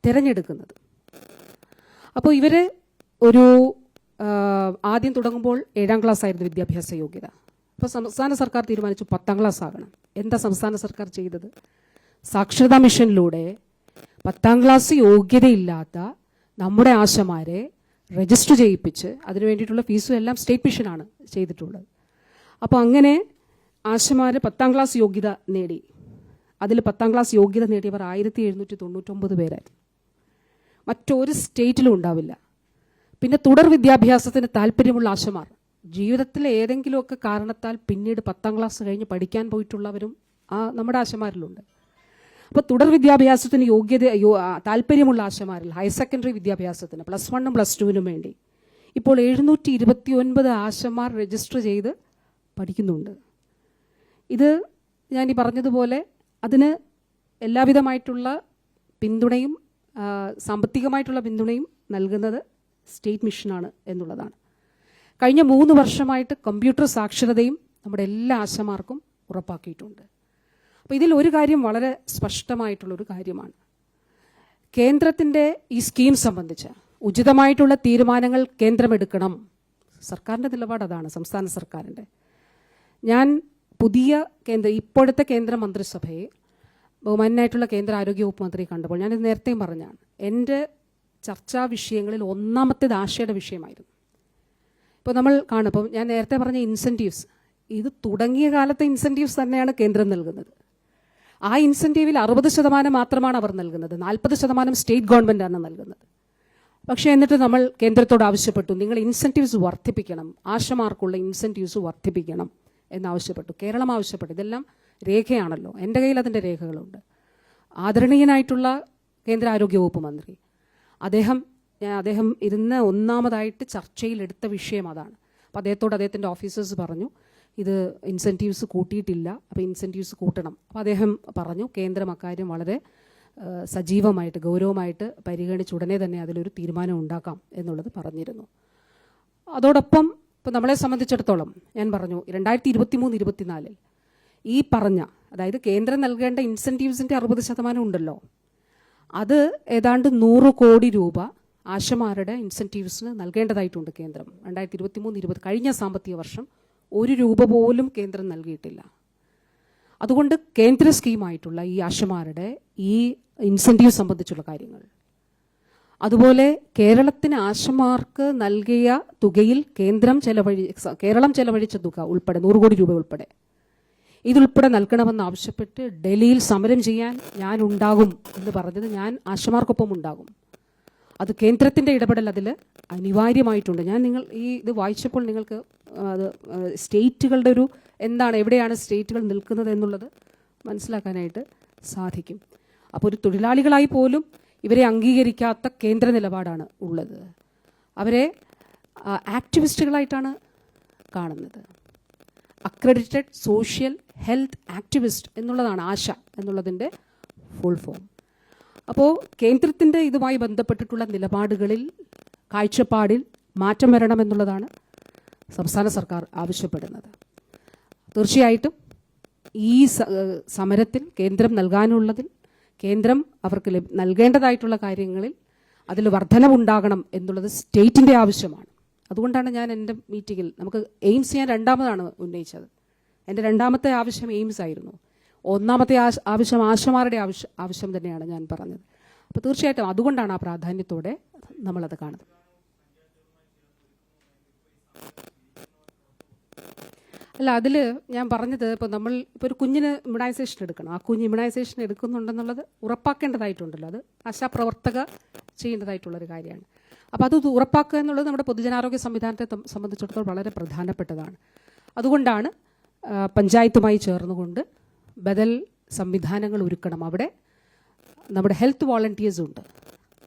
തിരഞ്ഞെടുക്കുന്നത്. അപ്പോൾ ഇവര് ആദ്യം തുടങ്ങുമ്പോൾ 7ാം ക്ലാസ് ആയിരുന്നു വിദ്യാഭ്യാസ യോഗ്യത. അപ്പോൾ സംസ്ഥാന സർക്കാർ തീരുമാനിച്ചു 10ാം ക്ലാസ് ആകണം. എന്താ സംസ്ഥാന സർക്കാർ ചെയ്തത്? സാക്ഷരതാ മിഷനിലൂടെ 10ാം ക്ലാസ് യോഗ്യതയില്ലാത്ത നമ്മുടെ ആശമാരെ രജിസ്റ്റർ ചെയ്യിപ്പിച്ച് അതിനു വേണ്ടിയിട്ടുള്ള ഫീസും എല്ലാം സ്റ്റേറ്റ് മിഷനാണ് ചെയ്തിട്ടുള്ളത്. അപ്പോൾ അങ്ങനെ ആശമാർ 10ാം ക്ലാസ് യോഗ്യത നേടി. അതിൽ 10ാം ക്ലാസ് യോഗ്യത നേടിയവർ 1799 പേരായിരുന്നു. മറ്റൊരു സ്റ്റേറ്റിലും ഉണ്ടാവില്ല. പിന്നെ തുടർ വിദ്യാഭ്യാസത്തിന് താല്പര്യമുള്ള ആശമാർ, ജീവിതത്തിൽ ഏതെങ്കിലുമൊക്കെ കാരണത്താൽ പിന്നീട് 10ാം ക്ലാസ് കഴിഞ്ഞ് പഠിക്കാൻ പോയിട്ടുള്ളവരും നമ്മുടെ ആശമാരിലുണ്ട്. അപ്പോൾ തുടർ വിദ്യാഭ്യാസത്തിന് താല്പര്യമുള്ള ആശമാരിൽ ഹയർ സെക്കൻഡറി വിദ്യാഭ്യാസത്തിന് +1 +2 വേണ്ടി ഇപ്പോൾ 729 ആശമാർ രജിസ്റ്റർ ചെയ്ത് പഠിക്കുന്നുണ്ട്. ഇത് ഞാൻ ഈ പറഞ്ഞതുപോലെ അതിന് എല്ലാവിധമായിട്ടുള്ള പിന്തുണയും സാമ്പത്തികമായിട്ടുള്ള പിന്തുണയും നൽകുന്നത് സ്റ്റേറ്റ് മിഷനാണ് എന്നുള്ളതാണ്. കഴിഞ്ഞ 3 വർഷമായിട്ട് കമ്പ്യൂട്ടർ സാക്ഷരതയും നമ്മുടെ എല്ലാ ആശമാർക്കും ഉറപ്പാക്കിയിട്ടുണ്ട്. അപ്പോൾ ഇതിൽ ഒരു കാര്യം വളരെ സ്പഷ്ടമായിട്ടുള്ളൊരു കാര്യമാണ്. കേന്ദ്രത്തിൻ്റെ ഈ സ്കീം സംബന്ധിച്ച് ഉചിതമായിട്ടുള്ള തീരുമാനങ്ങൾ കേന്ദ്രമെടുക്കണം. സർക്കാരിൻ്റെ നിലപാട് അതാണ്, സംസ്ഥാന സർക്കാരിൻ്റെ. ഞാൻ ഇപ്പോഴത്തെ കേന്ദ്ര മന്ത്രിസഭയെ ബഹുമാനായിട്ടുള്ള കേന്ദ്ര ആരോഗ്യവകുപ്പ് മന്ത്രി കണ്ടപ്പോൾ ഞാനിത് നേരത്തെയും പറഞ്ഞാണ്, എൻ്റെ ചർച്ചാ വിഷയങ്ങളിൽ ഒന്നാമത്തേത് ആശയുടെ വിഷയമായിരുന്നു. ഇപ്പോൾ നമ്മൾ കാണുമ്പോൾ ഞാൻ നേരത്തെ പറഞ്ഞ ഇൻസെൻറ്റീവ്സ്, ഇത് തുടങ്ങിയ കാലത്തെ ഇൻസെൻറ്റീവ്സ് തന്നെയാണ് കേന്ദ്രം നൽകുന്നത്. ആ ഇൻസെൻറ്റീവിൽ 60% മാത്രമാണ് അവർ നൽകുന്നത്, 40% സ്റ്റേറ്റ് ഗവൺമെൻറ്റാണ് നൽകുന്നത്. പക്ഷേ എന്നിട്ട് നമ്മൾ കേന്ദ്രത്തോട് ആവശ്യപ്പെട്ടു, നിങ്ങൾ ഇൻസെൻറ്റീവ്സ് വർദ്ധിപ്പിക്കണം, ആശമാർക്കുള്ള ഇൻസെൻറ്റീവ്സ് വർദ്ധിപ്പിക്കണം എന്നാവശ്യപ്പെട്ടു. കേരളം ആവശ്യപ്പെട്ടു. ഇതെല്ലാം രേഖയാണല്ലോ, എൻ്റെ കയ്യിൽ അതിൻ്റെ രേഖകളുണ്ട്. ആദരണീയനായിട്ടുള്ള കേന്ദ്ര ആരോഗ്യവകുപ്പ് മന്ത്രി അദ്ദേഹം ഇരുന്ന് ഒന്നാമതായിട്ട് ചർച്ചയിലെടുത്ത വിഷയം അതാണ്. അപ്പോൾ അദ്ദേഹത്തിൻ്റെ ഓഫീസേഴ്സ് പറഞ്ഞു, ഇത് ഇൻസെൻറ്റീവ്സ് കൂട്ടിയിട്ടില്ല, അപ്പോൾ ഇൻസെൻറ്റീവ്സ് കൂട്ടണം. അപ്പോൾ അദ്ദേഹം പറഞ്ഞു, കേന്ദ്രം അക്കാര്യം വളരെ സജീവമായിട്ട് ഗൗരവമായിട്ട് പരിഗണിച്ച് ഉടനെ തന്നെ അതിലൊരു തീരുമാനം ഉണ്ടാക്കാം എന്നുള്ളത് പറഞ്ഞിരുന്നു. അതോടൊപ്പം ഇപ്പോൾ നമ്മളെ സംബന്ധിച്ചിടത്തോളം ഞാൻ പറഞ്ഞു 2023-24 ഈ പറഞ്ഞ, അതായത് കേന്ദ്രം നൽകേണ്ട ഇൻസെൻറ്റീവ്സിൻ്റെ 60% ഉണ്ടല്ലോ, അത് ഏതാണ്ട് 100 കോടി രൂപ ആശമാരുടെ ഇൻസെൻറ്റീവ്സിന് നൽകേണ്ടതായിട്ടുണ്ട് കേന്ദ്രം. 2023-20 കഴിഞ്ഞ സാമ്പത്തിക വർഷം 1 രൂപ പോലും കേന്ദ്രം നൽകിയിട്ടില്ല. അതുകൊണ്ട് കേന്ദ്ര സ്കീമായിട്ടുള്ള ഈ ആശമാരുടെ ഈ ഇൻസെൻറ്റീവ് സംബന്ധിച്ചുള്ള കാര്യങ്ങൾ, അതുപോലെ കേരളത്തിന് ആശമാർക്ക് നൽകിയ തുകയിൽ കേരളം ചെലവഴിച്ച തുക ഉൾപ്പെടെ 100 കോടി രൂപ ഉൾപ്പെടെ ഇതുൾപ്പെടെ നൽകണമെന്ന് ആവശ്യപ്പെട്ട് ഡൽഹിയിൽ സമരം ചെയ്യാൻ ഞാൻ ഉണ്ടാകും എന്ന് പറഞ്ഞത്, ഞാൻ ആശമാർക്കൊപ്പം ഉണ്ടാകും. അത് കേന്ദ്രത്തിൻ്റെ ഇടപെടൽ അതിൽ അനിവാര്യമായിട്ടുണ്ട്. ഇത് വായിച്ചപ്പോൾ നിങ്ങൾക്ക് അത് സ്റ്റേറ്റുകളുടെ എവിടെയാണ് സ്റ്റേറ്റുകൾ നിൽക്കുന്നത് എന്നുള്ളത് മനസ്സിലാക്കാനായിട്ട് സാധിക്കും. അപ്പോൾ ഒരു തൊഴിലാളികളായി പോലും ഇവരെ അംഗീകരിക്കാത്ത കേന്ദ്ര നിലപാടാണ് ഉള്ളത്. അവരെ ആക്ടിവിസ്റ്റുകളായിട്ടാണ് കാണുന്നത്. അക്രഡിറ്റഡ് സോഷ്യൽ ഹെൽത്ത് ആക്ടിവിസ്റ്റ് എന്നുള്ളതാണ് ആശ എന്നുള്ളതിൻ്റെ ഫുൾ ഫോം. അപ്പോൾ കേന്ദ്രത്തിൻ്റെ ഇതുമായി ബന്ധപ്പെട്ടിട്ടുള്ള നിലപാടുകളിൽ, കാഴ്ചപ്പാടിൽ മാറ്റം വരണമെന്നുള്ളതാണ് സംസ്ഥാന സർക്കാർ ആവശ്യപ്പെടുന്നത്. തീർച്ചയായിട്ടും ഈ സമരത്തിൽ കേന്ദ്രം നൽകാനുള്ളതിൽ, കേന്ദ്രം അവർക്ക് നൽകേണ്ടതായിട്ടുള്ള കാര്യങ്ങളിൽ അതിൽ വർധനവുണ്ടാകണം എന്നുള്ളത് സ്റ്റേറ്റിൻ്റെ ആവശ്യമാണ്. അതുകൊണ്ടാണ് ഞാൻ എൻ്റെ മീറ്റിങ്ങിൽ നമുക്ക് എയിംസ് ഞാൻ രണ്ടാമതാണ് ഉന്നയിച്ചത്. എൻ്റെ രണ്ടാമത്തെ ആവശ്യം എയിംസ് ആയിരുന്നു. ഒന്നാമത്തെ ആവശ്യം ആശമാരുടെ ആവശ്യം തന്നെയാണ് ഞാൻ പറഞ്ഞത്. അപ്പോൾ തീർച്ചയായിട്ടും അതുകൊണ്ടാണ് ആ പ്രാധാന്യത്തോടെ നമ്മളത് കാണുന്നത്. അല്ല, അതിൽ ഞാൻ പറഞ്ഞത് ഇപ്പോൾ ഒരു കുഞ്ഞിന് ഇമ്മ്യൂണൈസേഷൻ എടുക്കണം. ആ കുഞ്ഞ് ഇമ്മ്യൂണൈസേഷൻ എടുക്കുന്നുണ്ടെന്നുള്ളത് ഉറപ്പാക്കേണ്ടതായിട്ടുണ്ടല്ലോ. അത് ആശാപ്രവർത്തക ചെയ്യേണ്ടതായിട്ടുള്ളൊരു കാര്യമാണ്. അപ്പോൾ അത് ഉറപ്പാക്കുക എന്നുള്ളത് നമ്മുടെ പൊതുജനാരോഗ്യ സംവിധാനത്തെ സംബന്ധിച്ചിടത്തോളം വളരെ പ്രധാനപ്പെട്ടതാണ്. അതുകൊണ്ടാണ് പഞ്ചായത്തുമായി ചേർന്നുകൊണ്ട് ബദൽ സംവിധാനങ്ങൾ ഒരുക്കണം. അവിടെ നമ്മുടെ ഹെൽത്ത് വോളണ്ടിയേഴ്സ് ഉണ്ട്.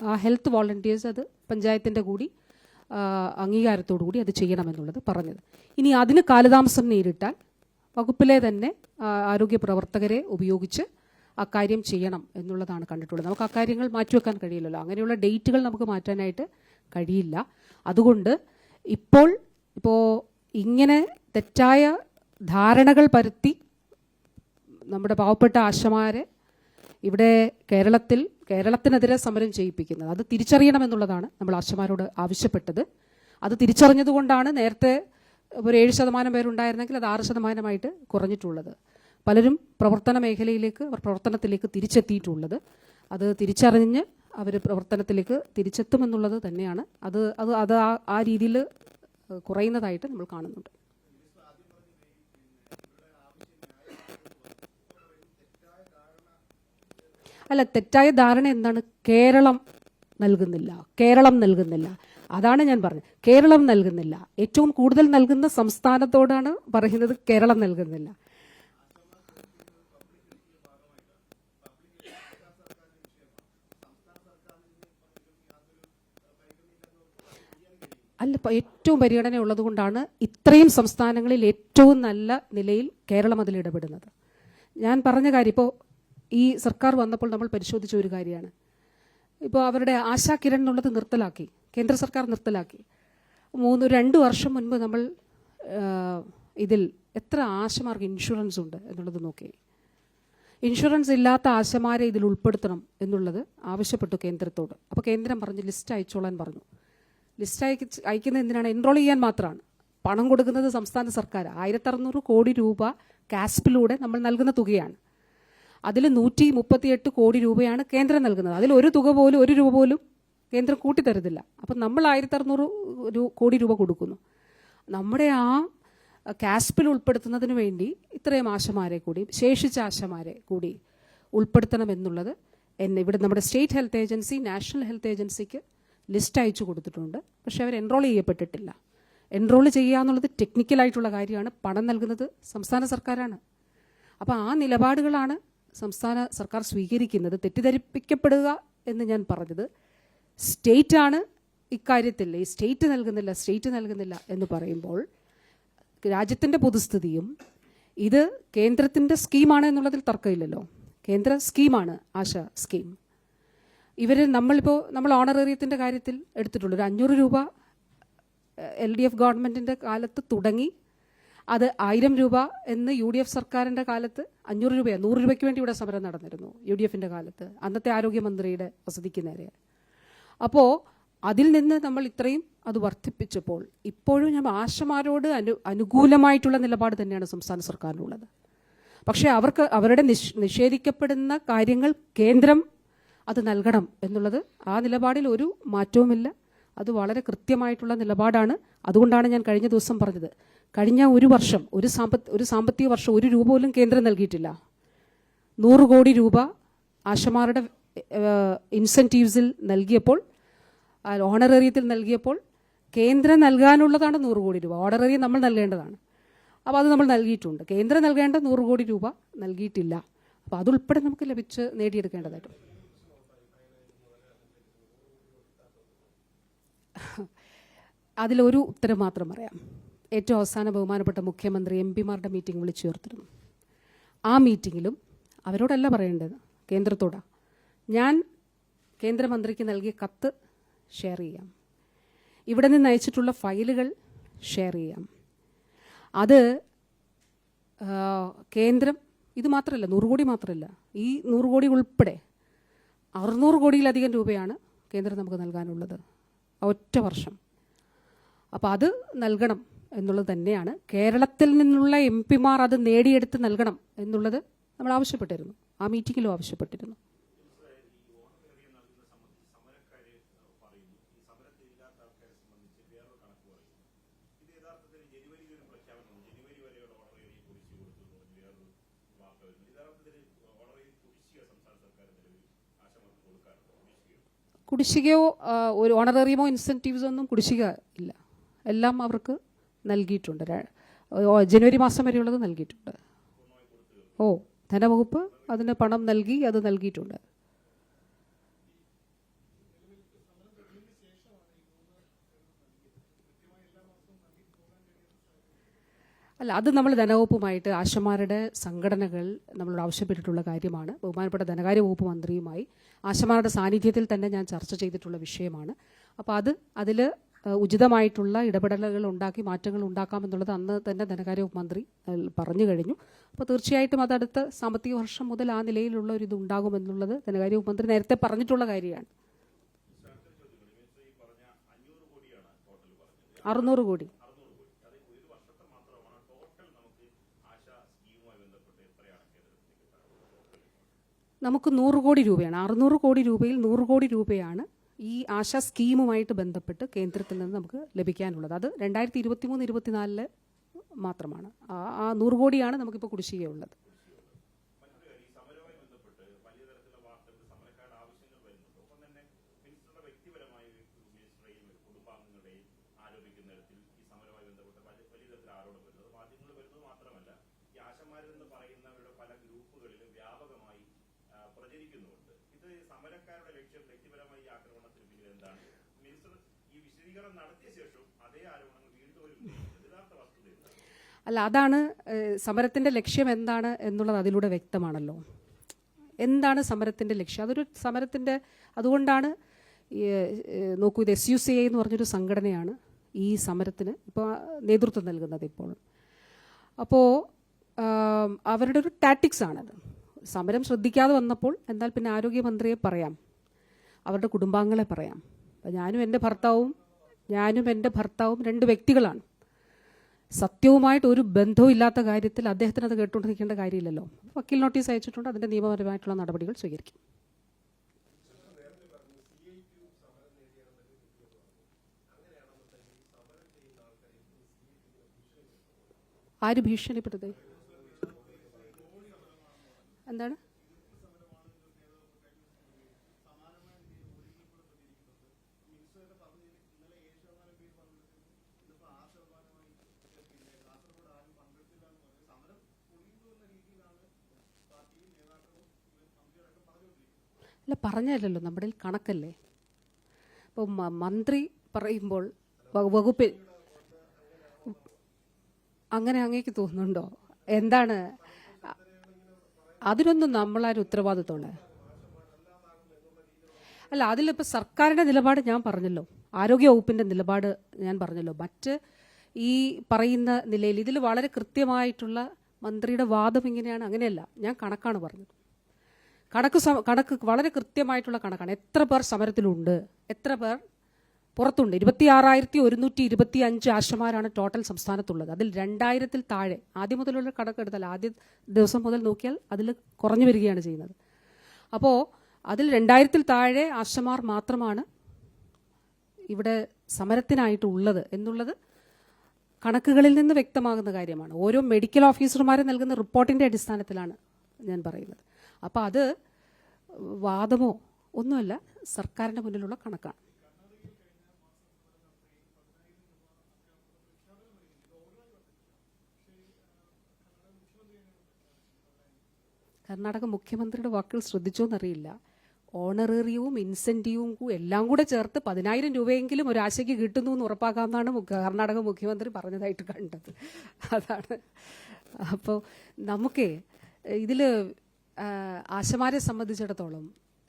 ആ ഹെൽത്ത് വോളണ്ടിയേഴ്സ് അത് പഞ്ചായത്തിൻ്റെ കൂടി അംഗീകാരത്തോടു കൂടി അത് ചെയ്യണമെന്നുള്ളത് പറഞ്ഞത്. ഇനി അതിന് കാലതാമസം നേരിട്ടാൽ വകുപ്പിലെ തന്നെ ആരോഗ്യ പ്രവർത്തകരെ ഉപയോഗിച്ച് അക്കാര്യം ചെയ്യണം എന്നുള്ളതാണ് കണ്ടിട്ടുള്ളത്. നമുക്ക് അക്കാര്യങ്ങൾ മാറ്റിവെക്കാൻ കഴിയില്ലല്ലോ. അങ്ങനെയുള്ള ഡേറ്റുകൾ നമുക്ക് മാറ്റാനായിട്ട് കഴിയില്ല. അതുകൊണ്ട് ഇപ്പോൾ ഇങ്ങനെ തെറ്റായ ധാരണകൾ പരത്തി നമ്മുടെ പാവപ്പെട്ട ആശമാരെ ഇവിടെ കേരളത്തിനെതിരെ സമരം ചെയ്യിപ്പിക്കുന്നത് അത് തിരിച്ചറിയണമെന്നുള്ളതാണ് നമ്മൾ ആശമാരോട് ആവശ്യപ്പെട്ടത്. അത് തിരിച്ചറിഞ്ഞതുകൊണ്ടാണ് നേരത്തെ ഒരു 7% പേരുണ്ടായിരുന്നെങ്കിൽ അത് 6%ആയിട്ട് കുറഞ്ഞിട്ടുള്ളത്. പലരും പ്രവർത്തനത്തിലേക്ക് തിരിച്ചെത്തിയിട്ടുള്ളത്. അത് തിരിച്ചറിഞ്ഞ് അവർ പ്രവർത്തനത്തിലേക്ക് തിരിച്ചെത്തുമെന്നുള്ളത് തന്നെയാണ്. അത് ആ രീതിയിൽ കുറയുന്നതായിട്ട് നമ്മൾ കാണുന്നുണ്ട്. അല്ല, തെറ്റായ ധാരണ എന്താണ്? കേരളം നൽകുന്നില്ല. അതാണ് ഞാൻ പറഞ്ഞത്. കേരളം നൽകുന്നില്ല. ഏറ്റവും കൂടുതൽ നൽകുന്ന സംസ്ഥാനത്തോടാണ് പറയുന്നത് കേരളം നൽകുന്നില്ല. അല്ല, ഏറ്റവും പരിഗണന ഉള്ളതുകൊണ്ടാണ് ഇത്രയും സംസ്ഥാനങ്ങളിൽ ഏറ്റവും നല്ല നിലയിൽ കേരളം അതിൽ ഇടപെടുന്നത്. ഞാൻ പറഞ്ഞ കാര്യം ഇപ്പോൾ ഈ സർക്കാർ വന്നപ്പോൾ നമ്മൾ പരിശോധിച്ച ഒരു കാര്യമാണ്. ഇപ്പോൾ അവരുടെ ആശാ കിരൺ എന്നുള്ളത് നിർത്തലാക്കി, കേന്ദ്ര സർക്കാർ നിർത്തലാക്കി. 2 വർഷം മുൻപ് നമ്മൾ ഇതിൽ എത്ര ആശമാർക്ക് ഇൻഷുറൻസ് ഉണ്ട് എന്നുള്ളത് നോക്കി. ഇൻഷുറൻസ് ഇല്ലാത്ത ആശമാരെ ഇതിൽ ഉൾപ്പെടുത്തണം എന്നുള്ളത് ആവശ്യപ്പെട്ടു കേന്ദ്രത്തോട്. അപ്പോൾ കേന്ദ്രം പറഞ്ഞു ലിസ്റ്റ് അയച്ചോളാൻ പറഞ്ഞു. ലിസ്റ്റ് അയക്കുന്നത് എന്തിനാണ്? എൻറോൾ ചെയ്യാൻ മാത്രമാണ്. പണം കൊടുക്കുന്നത് സംസ്ഥാന സർക്കാർ. 1600 കോടി രൂപ കാസ്പിലൂടെ നമ്മൾ നൽകുന്ന തുകയാണ്. അതിൽ 138 കോടി രൂപയാണ് കേന്ദ്രം നൽകുന്നത്. അതിൽ ഒരു രൂപ പോലും കേന്ദ്രം കൂട്ടിത്തരുന്നില്ല. അപ്പം നമ്മൾ 1600 കോടി രൂപ കൊടുക്കുന്നു. നമ്മുടെ ആ കാസ്പിൽ ഉൾപ്പെടുത്തുന്നതിന് വേണ്ടി ഇത്രയും ആശമാരെ കൂടി, ശേഷിച്ച ആശമാരെ കൂടി ഉൾപ്പെടുത്തണമെന്നുള്ളത് ഇവിടെ നമ്മുടെ state health agency, national health ഏജൻസിക്ക് ലിസ്റ്റ് അയച്ചു കൊടുത്തിട്ടുണ്ട്. പക്ഷെ അവർ എൻറോൾ ചെയ്യപ്പെട്ടിട്ടില്ല. എൻറോൾ ചെയ്യുക എന്നുള്ളത് ടെക്നിക്കലായിട്ടുള്ള കാര്യമാണ്. പണം നൽകുന്നത് സംസ്ഥാന സർക്കാരാണ്. അപ്പോൾ ആ നിലപാടുകളാണ് സംസ്ഥാന സർക്കാർ സ്വീകരിക്കുന്നത്. തെറ്റിദ്ധരിപ്പിക്കപ്പെടുക എന്ന് ഞാൻ പറഞ്ഞത് സ്റ്റേറ്റാണ് ഇക്കാര്യത്തിൽ. ഈ സ്റ്റേറ്റ് നൽകുന്നില്ല എന്ന് പറയുമ്പോൾ രാജ്യത്തിൻ്റെ പൊതുസ്ഥിതിയും ഇത് കേന്ദ്രത്തിൻ്റെ സ്കീമാണ് എന്നുള്ളതിൽ തർക്കമില്ലല്ലോ. കേന്ദ്ര സ്കീമാണ് ആശ സ്കീം. നമ്മൾ ഓണറേറിയത്തിൻ്റെ കാര്യത്തിൽ എടുത്തിട്ടുള്ളൂ. ഒരു 500 രൂപ LDF ഗവൺമെൻറ്റിൻ്റെ കാലത്ത് തുടങ്ങി അത് 1000 രൂപ എന്ന് UDF സർക്കാരിൻ്റെ കാലത്ത് 500 രൂപയാണ്. 100 രൂപയ്ക്ക് വേണ്ടി ഇവിടെ സമരം നടന്നിരുന്നു UDFിൻ്റെ കാലത്ത്, അന്നത്തെ ആരോഗ്യമന്ത്രിയുടെ വസതിക്ക് നേരെ. അപ്പോൾ അതിൽ നിന്ന് നമ്മൾ ഇത്രയും അത് വർദ്ധിപ്പിച്ചപ്പോൾ ഇപ്പോഴും ഞാൻ ആശമാരോട് അനുകൂലമായിട്ടുള്ള നിലപാട് തന്നെയാണ് സംസ്ഥാന സർക്കാരിനുള്ളത്. പക്ഷേ അവരുടെ നിഷേധിക്കപ്പെടുന്ന കാര്യങ്ങൾ കേന്ദ്രം അത് നൽകണം എന്നുള്ളത്, ആ നിലപാടിൽ ഒരു മാറ്റവുമില്ല. അത് വളരെ കൃത്യമായിട്ടുള്ള നിലപാടാണ്. അതുകൊണ്ടാണ് ഞാൻ കഴിഞ്ഞ ദിവസം പറഞ്ഞത്, കഴിഞ്ഞ ഒരു സാമ്പത്തിക വർഷം 1 രൂപ പോലും കേന്ദ്രം നൽകിയിട്ടില്ല. 100 കോടി രൂപ ആശമാരുടെ ഇൻസെൻറ്റീവ്സിൽ നൽകിയപ്പോൾ, ഓണറേറിയത്തിൽ നൽകിയപ്പോൾ കേന്ദ്രം നൽകാനുള്ളതാണ് 100 കോടി രൂപ. ഓണറേറിയം നമ്മൾ നൽകേണ്ടതാണ്. അപ്പോൾ അത് നമ്മൾ നൽകിയിട്ടുണ്ട്. കേന്ദ്രം നൽകേണ്ട 100 കോടി രൂപ നൽകിയിട്ടില്ല. അപ്പോൾ അതുൾപ്പെടെ നമുക്ക് നേടിയെടുക്കേണ്ടതായിട്ട്. അതിലൊരു ഉത്തരം മാത്രം പറയാം. ഏറ്റവും അവസാന ബഹുമാനപ്പെട്ട മുഖ്യമന്ത്രി MP-മാരുടെ മീറ്റിംഗ് വിളിച്ചു ചേർത്തിരുന്നു. ആ മീറ്റിങ്ങിലും അവരോടല്ല പറയേണ്ടത്, കേന്ദ്രത്തോടാണ്. ഞാൻ കേന്ദ്രമന്ത്രിക്ക് നൽകിയ കത്ത് ഷെയർ ചെയ്യാം, ഇവിടെ നിന്ന് അയച്ചിട്ടുള്ള ഫയലുകൾ ഷെയർ ചെയ്യാം. അത് കേന്ദ്രം ഇത് മാത്രമല്ല, 100 കോടി മാത്രമല്ല, ഈ 100 കോടി ഉൾപ്പെടെ 600 കോടിയിലധികം രൂപയാണ് കേന്ദ്രം നമുക്ക് നൽകാനുള്ളത് ഒറ്റ വർഷം. അപ്പോൾ അത് നൽകണം എന്നുള്ളത് തന്നെയാണ്. കേരളത്തിൽ നിന്നുള്ള MP-മാർ അത് നേടിയെടുത്ത് നൽകണം എന്നുള്ളത് നമ്മൾ ആവശ്യപ്പെട്ടിരുന്നു, ആ മീറ്റിങ്ങിലും ആവശ്യപ്പെട്ടിരുന്നു. കുടിശ്ശികയോ ഒരു ഓണറേറിയമോ ഇൻസെൻറ്റീവ്സോ ഒന്നും കുടിശ്ശിക ഇല്ല, എല്ലാം അവർക്ക് നൽകിയിട്ടുണ്ട്. ജനുവരി മാസം വരെയുള്ളത് നൽകിയിട്ടുണ്ട്. ധനവകുപ്പ് അതിന് പണം നൽകി, അത് നൽകിയിട്ടുണ്ട്. അല്ല, അത് നമ്മൾ ധനവകുപ്പുമായിട്ട് ആശമാരുടെ സംഘടനകൾ നമ്മളോട് ആവശ്യപ്പെട്ടിട്ടുള്ള കാര്യമാണ്. ബഹുമാനപ്പെട്ട ധനകാര്യ വകുപ്പ് മന്ത്രിയുമായി ആശമാരുടെ സാന്നിധ്യത്തിൽ തന്നെ ഞാൻ ചർച്ച ചെയ്തിട്ടുള്ള വിഷയമാണ്. അപ്പോൾ അതിൽ ഉചിതമായിട്ടുള്ള ഇടപെടലുകൾ ഉണ്ടാക്കി മാറ്റങ്ങൾ ഉണ്ടാക്കാമെന്നുള്ളത് അന്ന് തന്നെ ധനകാര്യ വകുപ്പ് മന്ത്രി പറഞ്ഞു കഴിഞ്ഞു. അപ്പോൾ തീർച്ചയായിട്ടും അത് അടുത്ത സാമ്പത്തിക വർഷം മുതൽ ആ നിലയിലുള്ള ഒരു ഇത് ഉണ്ടാകുമെന്നുള്ളത് ധനകാര്യ വകുപ്പ് മന്ത്രി നേരത്തെ പറഞ്ഞിട്ടുള്ള കാര്യമാണ്. 600 കോടി. നമുക്ക് 100 കോടി രൂപയാണ്. 600 കോടി രൂപയിൽ 100 കോടി രൂപയാണ് ഈ ആശാ സ്കീമുമായിട്ട് ബന്ധപ്പെട്ട് കേന്ദ്രത്തിൽ നിന്ന് നമുക്ക് ലഭിക്കാനുള്ളത്. അത് 2023-24 മാത്രമാണ്. ആ 100 കോടിയാണ് നമുക്കിപ്പോൾ കുടിശ്ശികയുള്ളത്. അല്ല, അതാണ് സമരത്തിൻ്റെ ലക്ഷ്യം എന്താണ് എന്നുള്ളത് അതിലൂടെ വ്യക്തമാണല്ലോ. എന്താണ് സമരത്തിൻ്റെ ലക്ഷ്യം? അതൊരു സമരത്തിൻ്റെ, അതുകൊണ്ടാണ് നോക്കൂ, ഇത് SUCI എന്ന് പറഞ്ഞൊരു സംഘടനയാണ് ഈ സമരത്തിന് ഇപ്പോൾ നേതൃത്വം നൽകുന്നത് ഇപ്പോൾ. അപ്പോൾ അവരുടെ ഒരു ടാറ്റിക്സ് ആണത്. സമരം ശ്രദ്ധിക്കാതെ വന്നപ്പോൾ എന്നാൽ പിന്നെ ആരോഗ്യമന്ത്രിയെ പറയാം, അവരുടെ കുടുംബാംഗങ്ങളെ പറയാം. അപ്പം ഞാനും എൻ്റെ ഭർത്താവും 2 വ്യക്തികളാണ്. സത്യവുമായിട്ട് ഒരു ബന്ധവും ഇല്ലാത്ത കാര്യത്തിൽ അദ്ദേഹത്തിന് അത് കേട്ടുകൊണ്ടിരിക്കേണ്ട കാര്യമില്ലല്ലോ. വക്കീൽ നോട്ടീസ് അയച്ചിട്ടുണ്ട്, അതിൻ്റെ നിയമപരമായിട്ടുള്ള നടപടികൾ സ്വീകരിക്കും. ആര് ഭീഷണിപ്പെടുത്തേ? എന്താണ്? അല്ല, പറഞ്ഞല്ലോ, നമ്മുടെ കണക്കല്ലേ. ഇപ്പോൾ മന്ത്രി പറയുമ്പോൾ വകുപ്പിൽ അങ്ങനെ അങ്ങേക്ക് തോന്നുന്നുണ്ടോ? എന്താണ് അതിനൊന്നും നമ്മളാരും ഉത്തരവാദിത്തമുള്ള? അല്ല, അതിലിപ്പോൾ സർക്കാരിൻ്റെ നിലപാട് ഞാൻ പറഞ്ഞല്ലോ, ആരോഗ്യ വകുപ്പിൻ്റെ നിലപാട് ഞാൻ പറഞ്ഞല്ലോ. മറ്റ് ഈ പറയുന്ന നിലയിൽ ഇതിൽ വളരെ കൃത്യമായിട്ടുള്ള മന്ത്രിയുടെ വാദം ഇങ്ങനെയാണ്, അങ്ങനെയല്ല. ഞാൻ കണക്കാണ് പറഞ്ഞത്. കണക്ക് വളരെ കൃത്യമായിട്ടുള്ള കണക്കാണ്. എത്ര പേർ സമരത്തിലുണ്ട്, എത്ര പേർ പുറത്തുണ്ട്. 26,125 ആശമാരാണ് ടോട്ടൽ സംസ്ഥാനത്തുള്ളത്. അതിൽ 2000-ൽ താഴെ, ആദ്യം മുതലുള്ള കണക്കെടുത്താൽ ആദ്യ ദിവസം മുതൽ നോക്കിയാൽ അതിൽ കുറഞ്ഞു വരികയാണ് ചെയ്യുന്നത്. അപ്പോൾ അതിൽ 2000-ൽ താഴെ ആശമാർ മാത്രമാണ് ഇവിടെ സമരത്തിനായിട്ടുള്ളത് എന്നുള്ളത് കണക്കുകളിൽ നിന്ന് വ്യക്തമാകുന്ന കാര്യമാണ്. ഓരോ മെഡിക്കൽ ഓഫീസർമാരും നൽകുന്ന റിപ്പോർട്ടിൻ്റെ അടിസ്ഥാനത്തിലാണ് ഞാൻ പറയുന്നത്. അപ്പോൾ അത് വാദമോ ഒന്നുമല്ല, സർക്കാരിൻ്റെ മുന്നിലുള്ള കണക്കാണ്. കർണാടക മുഖ്യമന്ത്രിയുടെ വാക്കുകൾ ശ്രദ്ധിച്ചോന്നറിയില്ല. ഓണറേറിയവും ഇൻസെൻറ്റീവും എല്ലാം കൂടെ ചേർത്ത് 10,000 രൂപയെങ്കിലും ഒരാശയ്ക്ക് കിട്ടുന്നു എന്ന് ഉറപ്പാക്കാമെന്നാണ് കർണാടക മുഖ്യമന്ത്രി പറഞ്ഞതായിട്ട് കണ്ടത്. അതാണ്. അപ്പോൾ നമുക്ക് ഇതിൽ ആശമാരെ സംബന്ധിച്ചിടത്തോളം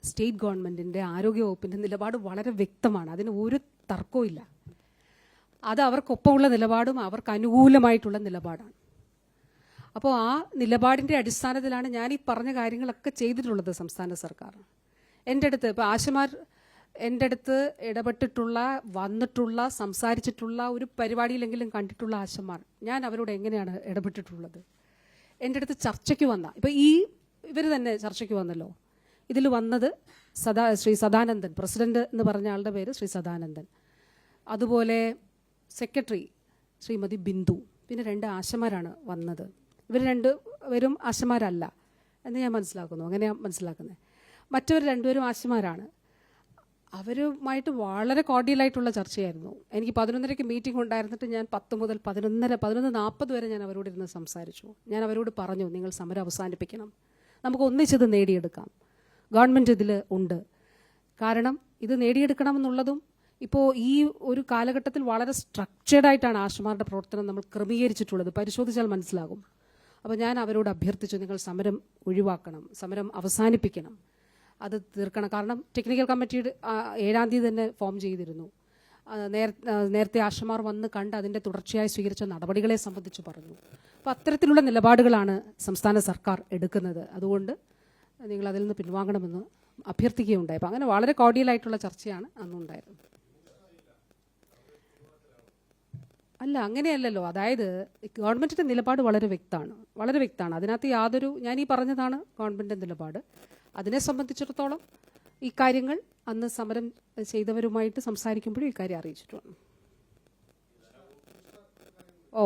സ്റ്റേറ്റ് ഗവൺമെൻറ്റിൻ്റെ ആരോഗ്യവകുപ്പിൻ്റെ നിലപാട് വളരെ വ്യക്തമാണ്. അതിന് ഒരു തർക്കവും ഇല്ല. അത് അവർക്കൊപ്പമുള്ള നിലപാടും അവർക്ക് അനുകൂലമായിട്ടുള്ള നിലപാടാണ്. അപ്പോൾ ആ നിലപാടിൻ്റെ അടിസ്ഥാനത്തിലാണ് ഞാൻ ഈ പറഞ്ഞ കാര്യങ്ങളൊക്കെ ചെയ്തിട്ടുള്ളത് സംസ്ഥാന സർക്കാർ. എൻ്റെ അടുത്ത് ഇപ്പോൾ ആശമാർ എൻ്റെ അടുത്ത് ഇടപെട്ടിട്ടുള്ള, വന്നിട്ടുള്ള, സംസാരിച്ചിട്ടുള്ള ഒരു പരിപാടിയിലെങ്കിലും കണ്ടിട്ടുള്ള ആശമാർ, ഞാൻ അവരോട് എങ്ങനെയാണ് ഇടപെട്ടിട്ടുള്ളത്? എൻ്റെ അടുത്ത് ചർച്ചയ്ക്ക് വന്ന, ഇപ്പോൾ ഇവർ തന്നെ ചർച്ചയ്ക്ക് വന്നല്ലോ. ഇതിൽ വന്നത് ശ്രീ സദാനന്ദൻ, പ്രസിഡന്റ് എന്ന് പറഞ്ഞ ആളുടെ പേര് ശ്രീ സദാനന്ദൻ, അതുപോലെ സെക്രട്ടറി ശ്രീമതി ബിന്ദു, പിന്നെ 2 ആശമാരാണ് വന്നത്. ഇവർ 2 പേരും ആശമാരല്ല എന്ന് ഞാൻ മനസ്സിലാക്കുന്നു. അങ്ങനെയാണ് മനസ്സിലാക്കുന്നത്. മറ്റവർ 2 പേരും ആശമാരാണ്. അവരുമായിട്ട് വളരെ കോർഡിയലായിട്ടുള്ള ചർച്ചയായിരുന്നു. എനിക്ക് 11:30 മീറ്റിംഗ് ഉണ്ടായിരുന്നിട്ട് ഞാൻ 10 മുതൽ 11:40 വരെ ഞാൻ അവരോട് ഇരുന്ന് സംസാരിച്ചു. ഞാൻ അവരോട് പറഞ്ഞു, നിങ്ങൾ സമരം അവസാനിപ്പിക്കണം, നമുക്ക് ഒന്നിച്ചത് നേടിയെടുക്കാം, ഗവൺമെൻറ് ഇതിൽ ഉണ്ട്. കാരണം ഇത് നേടിയെടുക്കണം എന്നുള്ളതും ഇപ്പോൾ ഈ ഒരു കാലഘട്ടത്തിൽ വളരെ സ്ട്രക്ചേർഡായിട്ടാണ് ആശമാരുടെ പ്രവർത്തനം നമ്മൾ ക്രമീകരിച്ചിട്ടുള്ളത്. പരിശോധിച്ചാൽ മനസ്സിലാകും. അപ്പോൾ ഞാൻ അവരോട് അഭ്യർത്ഥിച്ചു, നിങ്ങൾ സമരം ഒഴിവാക്കണം, സമരം അവസാനിപ്പിക്കണം, അത് തീർക്കണം. കാരണം ടെക്നിക്കൽ കമ്മിറ്റിയുടെ 7-ാം തീയതി തന്നെ ഫോം ചെയ്തിരുന്നു. നേരത്തെ ആശമാർ വന്ന് കണ്ട് അതിൻ്റെ തുടർച്ചയായി സ്വീകരിച്ച നടപടികളെ സംബന്ധിച്ച് പറഞ്ഞു. അപ്പോൾ അത്തരത്തിലുള്ള നിലപാടുകളാണ് സംസ്ഥാന സർക്കാർ എടുക്കുന്നത്. അതുകൊണ്ട് നിങ്ങൾ അതിൽ നിന്ന് പിൻവാങ്ങണമെന്ന് അഭ്യർത്ഥിക്കുകയുണ്ടായി. അപ്പോൾ അങ്ങനെ വളരെ കോർഡിയലായിട്ടുള്ള ചർച്ചയാണ് അന്നുണ്ടായത്. അല്ല, അങ്ങനെയല്ലല്ലോ. അതായത് ഗവൺമെൻറ്റിൻ്റെ നിലപാട് വളരെ വ്യക്തമാണ്. അതിനകത്ത് യാതൊരു, ഞാൻ ഈ പറഞ്ഞതാണ് ഗവൺമെൻറ്റിൻ്റെ നിലപാട്. അതിനെ സംബന്ധിച്ചിടത്തോളം ഈ കാര്യങ്ങൾ അന്ന് സമരം ചെയ്തവരുമായിട്ട് സംസാരിക്കുമ്പോഴും ഇക്കാര്യം അറിയിച്ചിട്ടുമാണ്. ഓ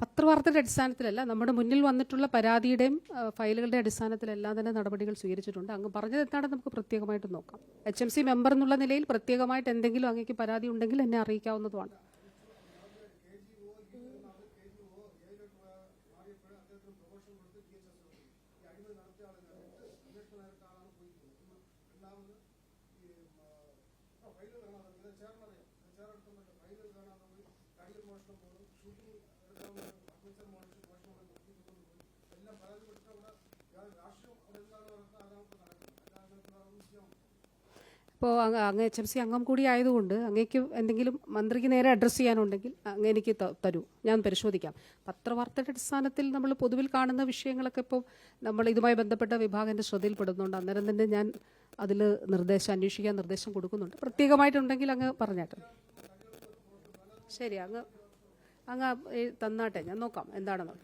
10 വാർത്തയുടെ അടിസ്ഥാനത്തിലല്ല, നമ്മുടെ മുന്നിൽ വന്നിട്ടുള്ള പരാതിയുടെയും ഫയലുകളുടെ അടിസ്ഥാനത്തിലെല്ലാം തന്നെ നടപടികൾ സ്വീകരിച്ചിട്ടുണ്ട്. അങ്ങ് പറഞ്ഞത് എന്താണെന്ന് നമുക്ക് പ്രത്യേകമായിട്ട് നോക്കാം. HMC മെമ്പർ എന്നുള്ള നിലയിൽ പ്രത്യേകമായിട്ട് എന്തെങ്കിലും അങ്ങേക്ക് പരാതി ഉണ്ടെങ്കിൽ എന്നെ അറിയിക്കാവുന്നതുമാണ്. ഇപ്പോൾ അങ്ങ് HMC അംഗം കൂടി ആയതുകൊണ്ട് അങ്ങേക്ക് എന്തെങ്കിലും മന്ത്രിക്ക് നേരെ അഡ്രസ്സ് ചെയ്യാനുണ്ടെങ്കിൽ അങ്ങ് എനിക്ക് തരൂ, ഞാൻ പരിശോധിക്കാം. പത്രവാർത്തയുടെ അടിസ്ഥാനത്തിൽ നമ്മൾ പൊതുവിൽ കാണുന്ന വിഷയങ്ങളൊക്കെ ഇപ്പോൾ നമ്മൾ ഇതുമായി ബന്ധപ്പെട്ട വിഭാഗത്തിൻ്റെ ശ്രദ്ധയിൽപ്പെടുന്നുണ്ട്. അന്നേരം തന്നെ ഞാൻ അതിൽ അന്വേഷിക്കാൻ നിർദ്ദേശം കൊടുക്കുന്നുണ്ട്. പ്രത്യേകമായിട്ടുണ്ടെങ്കിൽ അങ്ങ് പറഞ്ഞാട്ടെ. ശരി, അങ്ങ് തന്നാട്ടെ, ഞാൻ നോക്കാം എന്താണെന്ന്.